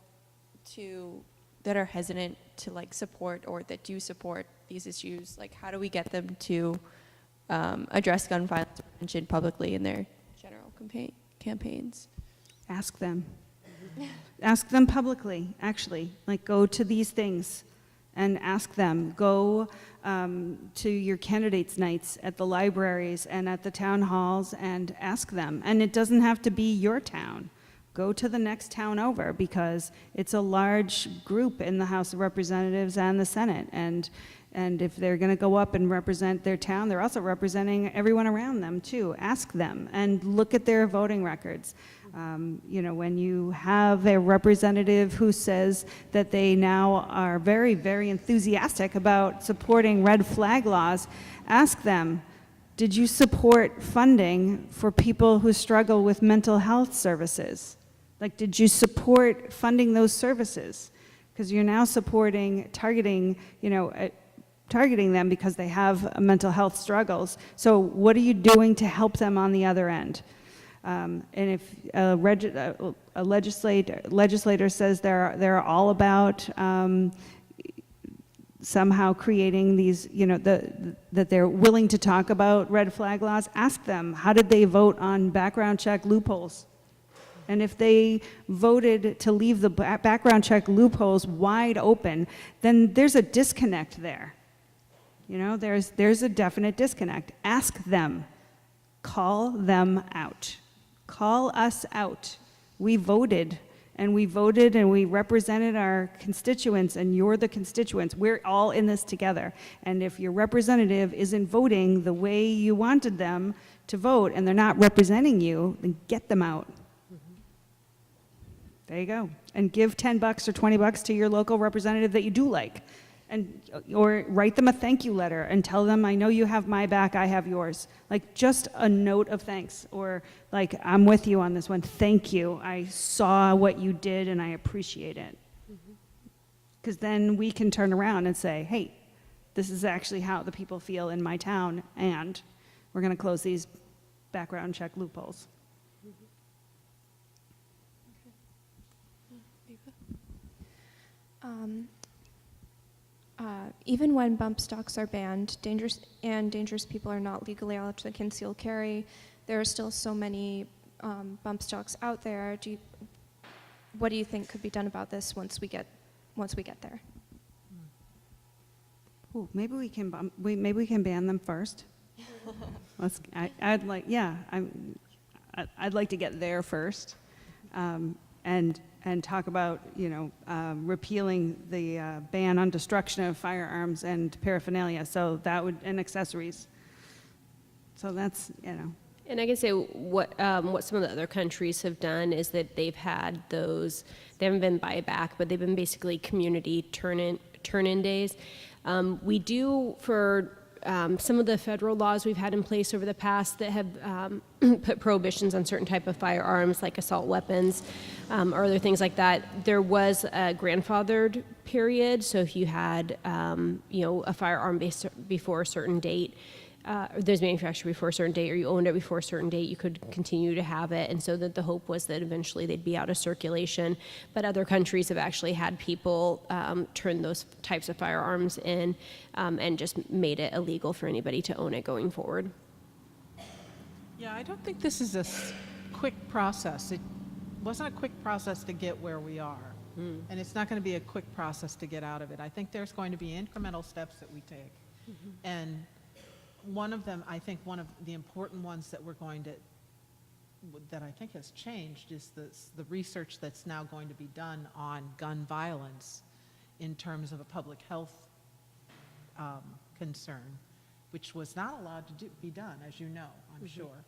that are hesitant to like support or that do support these issues? Like, how do we get them to address gun violence prevention publicly in their general campaigns? Ask them. Ask them publicly, actually. Like, go to these things and ask them. Go to your candidates' nights at the libraries and at the town halls and ask them. And it doesn't have to be your town. Go to the next town over, because it's a large group in the House of Representatives and the Senate. And if they're going to go up and represent their town, they're also representing everyone around them too. Ask them and look at their voting records. When you have a representative who says that they now are very, very enthusiastic about supporting red flag laws, ask them, did you support funding for people who struggle with mental health services? Like, did you support funding those services? Because you're now targeting them because they have mental health struggles. So what are you doing to help them on the other end? And if a legislator says they're all about somehow creating these, that they're willing to talk about red flag laws, ask them, how did they vote on background check loopholes? And if they voted to leave the background check loopholes wide open, then there's a disconnect there. There's a definite disconnect. Ask them. Call them out. Call us out. We voted and we represented our constituents, and you're the constituents. We're all in this together. And if your representative isn't voting the way you wanted them to vote and they're not representing you, then get them out. There you go. And give $10 or $20 to your local representative that you do like. Or write them a thank you letter and tell them, I know you have my back, I have yours. Like, just a note of thanks, or like, I'm with you on this one, thank you. I saw what you did and I appreciate it. Because then we can turn around and say, hey, this is actually how the people feel in my town, and we're going to close these background check loopholes. Even when bump stocks are banned, dangerous people are not legally allowed to conceal carry, there are still so many bump stocks out there. What do you think could be done about this once we get there? Ooh, maybe we can ban them first. I'd like to get there first, and talk about repealing the ban on destruction of firearms and paraphernalia. So that would, and accessories. So that's And I can say what some of the other countries have done is that they've had those. They haven't been buyback, but they've been basically community turn-in days. We do for some of the federal laws we've had in place over the past that have put prohibitions on certain type of firearms, like assault weapons, or other things like that. There was a grandfathered period, so if you had a firearm based before a certain date, there's manufactured before a certain date, or you owned it before a certain date, you could continue to have it. And so that the hope was that eventually they'd be out of circulation. But other countries have actually had people turn those types of firearms in and just made it illegal for anybody to own it going forward. Yeah, I don't think this is a quick process. It wasn't a quick process to get where we are. And it's not going to be a quick process to get out of it. I think there's going to be incremental steps that we take. And one of them, I think one of the important ones that that I think has changed is the research that's now going to be done on gun violence in terms of a public health concern, which was not allowed to be done, as you know, I'm sure.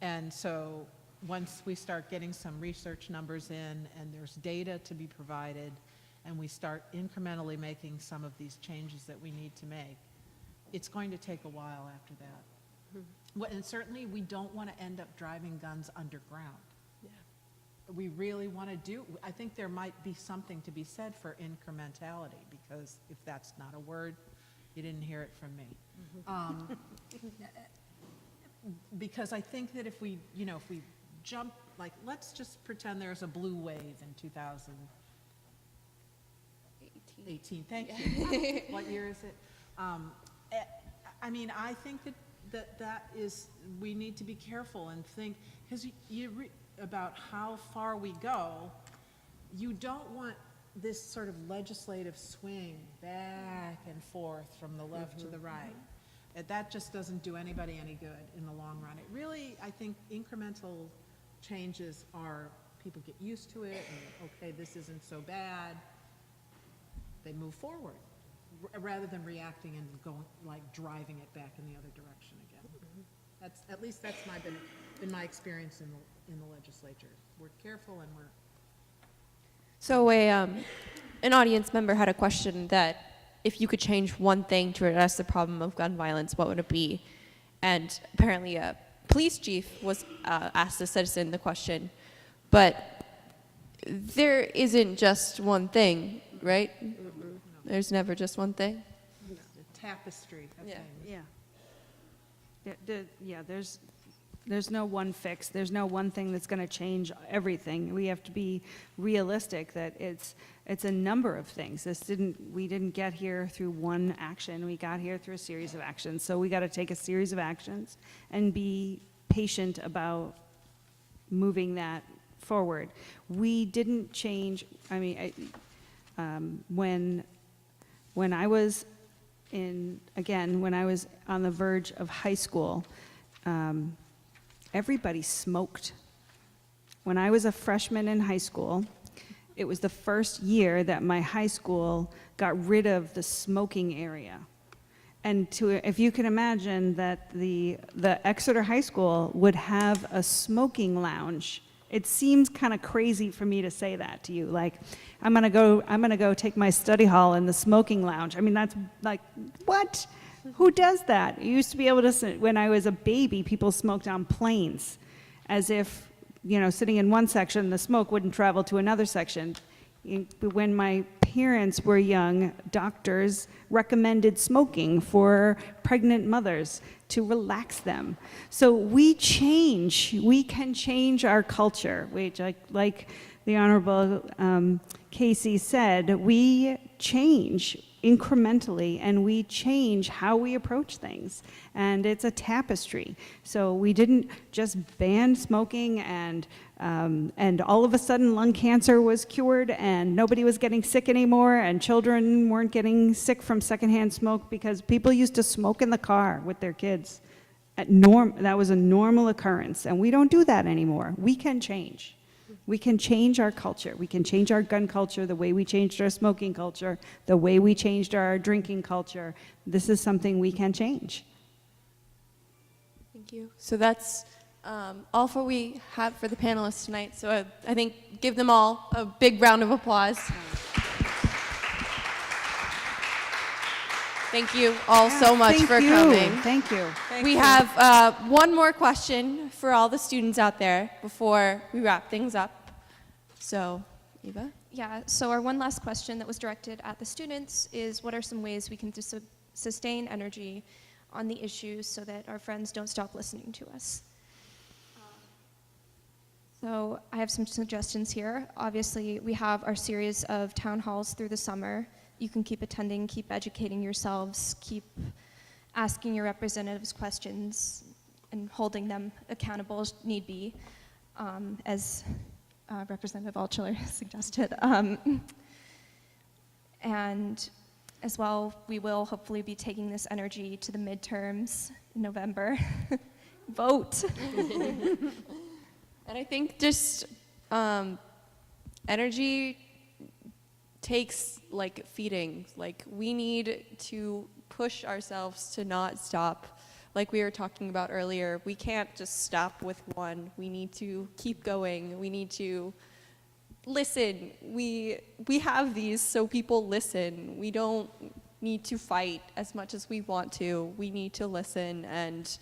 And so once we start getting some research numbers in and there's data to be provided, and we start incrementally making some of these changes that we need to make, it's going to take a while after that. And certainly we don't want to end up driving guns underground. we really want to do, I think there might be something to be said for incrementality, because if that's not a word, you didn't hear it from me. Because I think that if we, you know, if we jump, like, let's just pretend there's a blue wave in 2018. Thank you. What year is it? I mean, I think that is, we need to be careful and think, because about how far we go. You don't want this sort of legislative swing back and forth from the left to the right. That just doesn't do anybody any good in the long run. It really, I think incremental changes are, people get used to it, and okay, this isn't so bad. They move forward, rather than reacting and going, like, driving it back in the other direction again. That's, at least that's been my experience in the legislature. We're careful and we're. So an audience member had a question that if you could change one thing to address the problem of gun violence, what would it be? And apparently a police chief was asked a citizen the question, but there isn't just one thing, right? There's never just one thing. The tapestry of things. Yeah, there's no one fix. There's no one thing that's going to change everything. We have to be realistic that it's a number of things. We didn't get here through one action. We got here through a series of actions. So we got to take a series of actions and be patient about moving that forward. We didn't change. I mean, when I was when I was on the verge of high school, everybody smoked. When I was a freshman in high school, it was the first year that my high school got rid of the smoking area. And if you can imagine that the Exeter High School would have a smoking lounge, it seems kind of crazy for me to say that to you. Like, I'm gonna go take my study hall in the smoking lounge. I mean, that's like, what? Who does that? You used to be able to, when I was a baby, people smoked on planes, as if, you know, sitting in one section, the smoke wouldn't travel to another section. When my parents were young, doctors recommended smoking for pregnant mothers to relax them. So we can change our culture. Like the Honorable Casey said, we change incrementally, and we change how we approach things. And it's a tapestry. So we didn't just ban smoking and all of a sudden lung cancer was cured and nobody was getting sick anymore and children weren't getting sick from secondhand smoke because people used to smoke in the car with their kids. That was a normal occurrence, and we don't do that anymore. We can change. We can change our culture. We can change our gun culture the way we changed our smoking culture, the way we changed our drinking culture. This is something we can change. Thank you. So that's all for we have for the panelists tonight. So I think give them all a big round of applause. Thank you all so much for coming. Thank you. We have one more question for all the students out there before we wrap things up. So, Eva? Yeah, so our one last question that was directed at the students is, what are some ways we can sustain energy on the issues so that our friends don't stop listening to us? So I have some suggestions here. Obviously, we have our series of town halls through the summer. You can keep attending, keep educating yourselves, keep asking your representatives questions and holding them accountable as need be, as Representative Altschuler suggested. And as well, we will hopefully be taking this energy to the midterms in November. Vote. And I think just energy takes like feeding. Like, we need to push ourselves to not stop. Like we were talking about earlier, we can't just stop with one. We need to keep going. We need to listen. We have these so people listen. We don't need to fight as much as we want to. We need to listen, and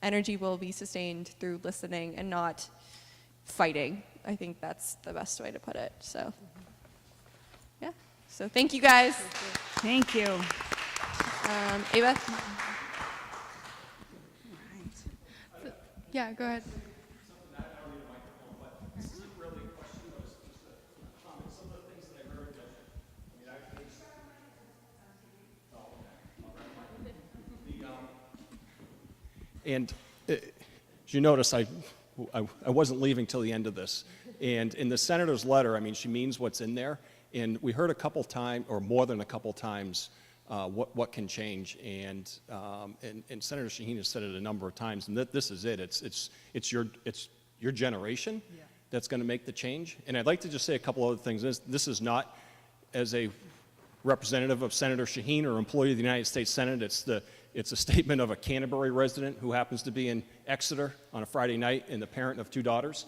energy will be sustained through listening and not fighting. I think that's the best way to put it. So, yeah. So thank you guys. Thank you. Ava? Yeah, go ahead. And as you notice, I wasn't leaving till the end of this. And in the senator's letter, I mean, she means what's in there. And we heard a couple times, or more than a couple times, what can change. And Senator Shaheen has said it a number of times. And this is it. It's your generation that's going to make the change. And I'd like to just say a couple other things. This is not as a representative of Senator Shaheen or employee of the United States Senate. It's a statement of a Canterbury resident who happens to be in Exeter on a Friday night and the parent of 2 daughters.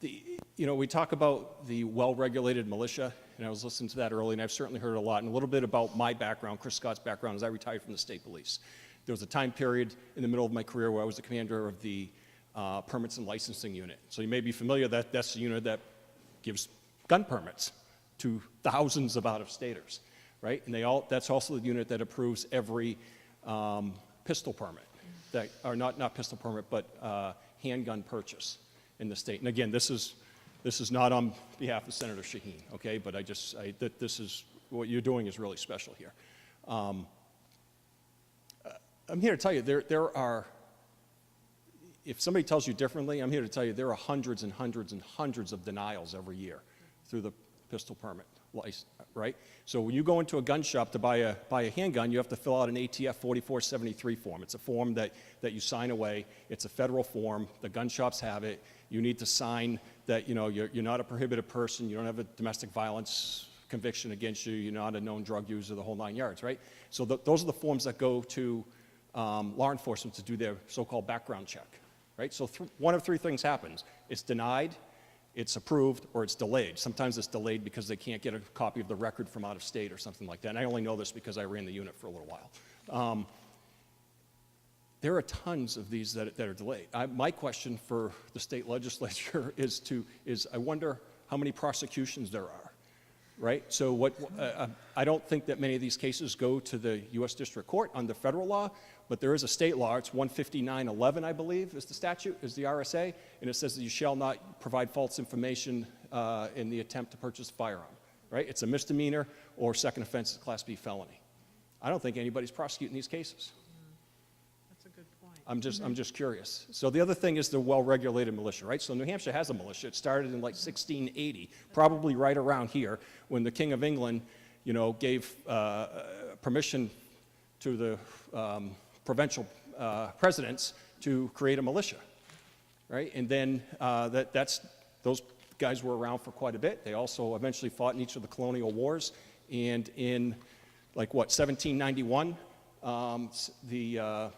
We talk about the well-regulated militia, and I was listening to that earlier, and I've certainly heard it a lot. And a little bit about my background, Chris Scott's background, is I retired from the state police. There was a time period in the middle of my career where I was the commander of the permits and licensing unit. So you may be familiar that that's the unit that gives gun permits to thousands of out-of-staters, right? And that's also the unit that approves every pistol permit, or not pistol permit, but handgun purchase in the state. And again, this is not on behalf of Senator Shaheen, okay? But this is what you're doing is really special here. I'm here to tell you there are. If somebody tells you differently, I'm here to tell you there are hundreds and hundreds and hundreds of denials every year through the pistol permit license, right? So when you go into a gun shop to buy a handgun, you have to fill out an ATF 4473 form. It's a form that you sign away. It's a federal form. The gun shops have it. You need to sign that you're not a prohibited person. You don't have a domestic violence conviction against you. You're not a known drug user, the whole 9 yards, right? So those are the forms that go to law enforcement to do their so-called background check, right? So one of 3 things happens. It's denied, it's approved, or it's delayed. Sometimes it's delayed because they can't get a copy of the record from out of state or something like that. And I only know this because I ran the unit for a little while. There are tons of these that are delayed. My question for the state legislature is I wonder how many prosecutions there are, right? So I don't think that many of these cases go to the U.S. District Court under federal law, but there is a state law. It's 15911, I believe, is the statute, is the RSA, and it says that you shall not provide false information in the attempt to purchase a firearm, right? It's a misdemeanor, or second offense is a Class B felony. I don't think anybody's prosecuting these cases. That's a good point. I'm just curious. So the other thing is the well-regulated militia, right? So New Hampshire has a militia. It started in like 1680, probably right around here, when the King of England, gave permission to the provincial presidents to create a militia, right? And then those guys were around for quite a bit. They also eventually fought in each of the colonial wars. And in 1791, the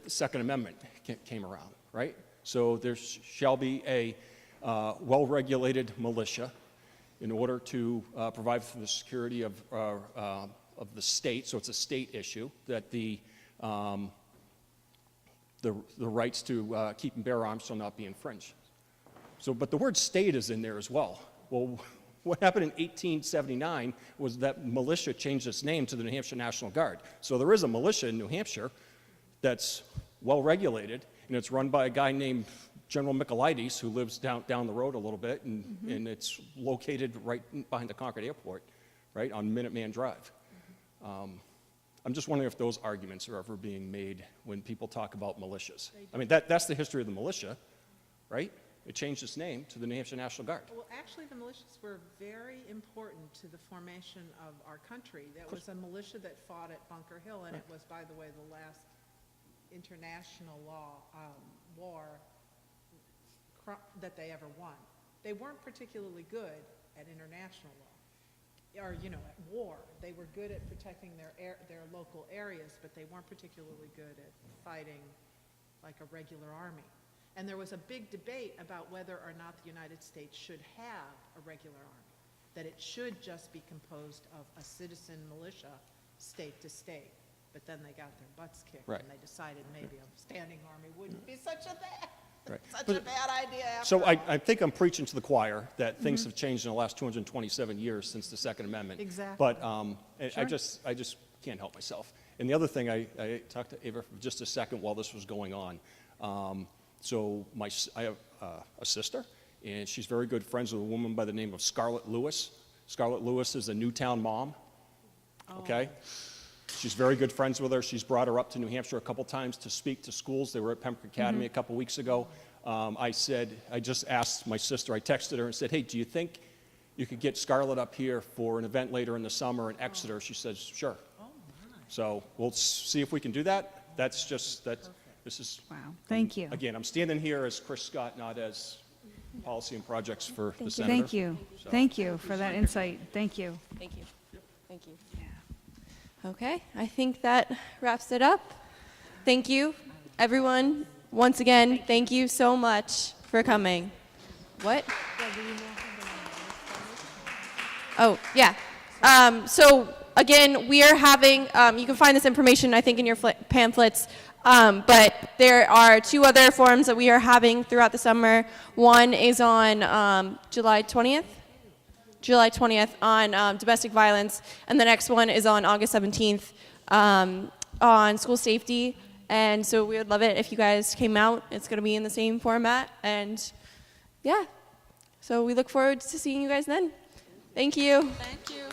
Second Amendment came around, right? So there shall be a well-regulated militia in order to provide for the security of the state. So it's a state issue that the rights to keep and bear arms shall not be infringed. But the word state is in there as well. Well, what happened in 1879 was that militia changed its name to the New Hampshire National Guard. So there is a militia in New Hampshire that's well regulated, and it's run by a guy named General Michaelides, who lives down the road a little bit, and it's located right behind the Concord Airport, right on Minuteman Drive. I'm just wondering if those arguments are ever being made when people talk about militias. I mean, that's the history of the militia, right? It changed its name to the New Hampshire National Guard. Well, actually, the militias were very important to the formation of our country. There was a militia that fought at Bunker Hill, and it was, by the way, the last international law war that they ever won. They weren't particularly good at international law, or at war. They were good at protecting their local areas, but they weren't particularly good at fighting like a regular army. And there was a big debate about whether or not the United States should have a regular army, that it should just be composed of a citizen militia, state to state. But then they got their butts kicked, Right. and they decided maybe a standing army wouldn't be such a thing. Right. Such But- a bad idea. So I think I'm preaching to the choir that things have changed in the last 227 years since the Second Amendment. Exactly. But I just can't help myself. And the other thing, I talked to Ava for just a second while this was going on. So I have a sister, and she's very good friends with a woman by the name of Scarlett Lewis. Scarlett Lewis is a Newtown mom, okay? She's very good friends with her. She's brought her up to New Hampshire a couple times to speak to schools. They were at Pembroke Academy a couple weeks ago. I just asked my sister, I texted her and said, hey, do you think you could get Scarlett up here for an event later in the summer in Exeter? She says, sure. So we'll see if we can do that. This is, Wow, thank you. again, I'm standing here as Chris Scott, not as policy and projects for the senator. Thank you. So- Thank you for that insight. Thank you. Thank you. Thank you. Okay, I think that wraps it up. Thank you, everyone. Once again, thank you so much for coming. What? Oh, yeah. So again, we are having, you can find this information, I think, in your pamphlets, but there are 2 other forums that we are having throughout the summer. One is on July 20th on domestic violence, and the next one is on August 17th on school safety. And so we would love it if you guys came out. It's going to be in the same format, and yeah. So we look forward to seeing you guys then. Thank you. Thank you.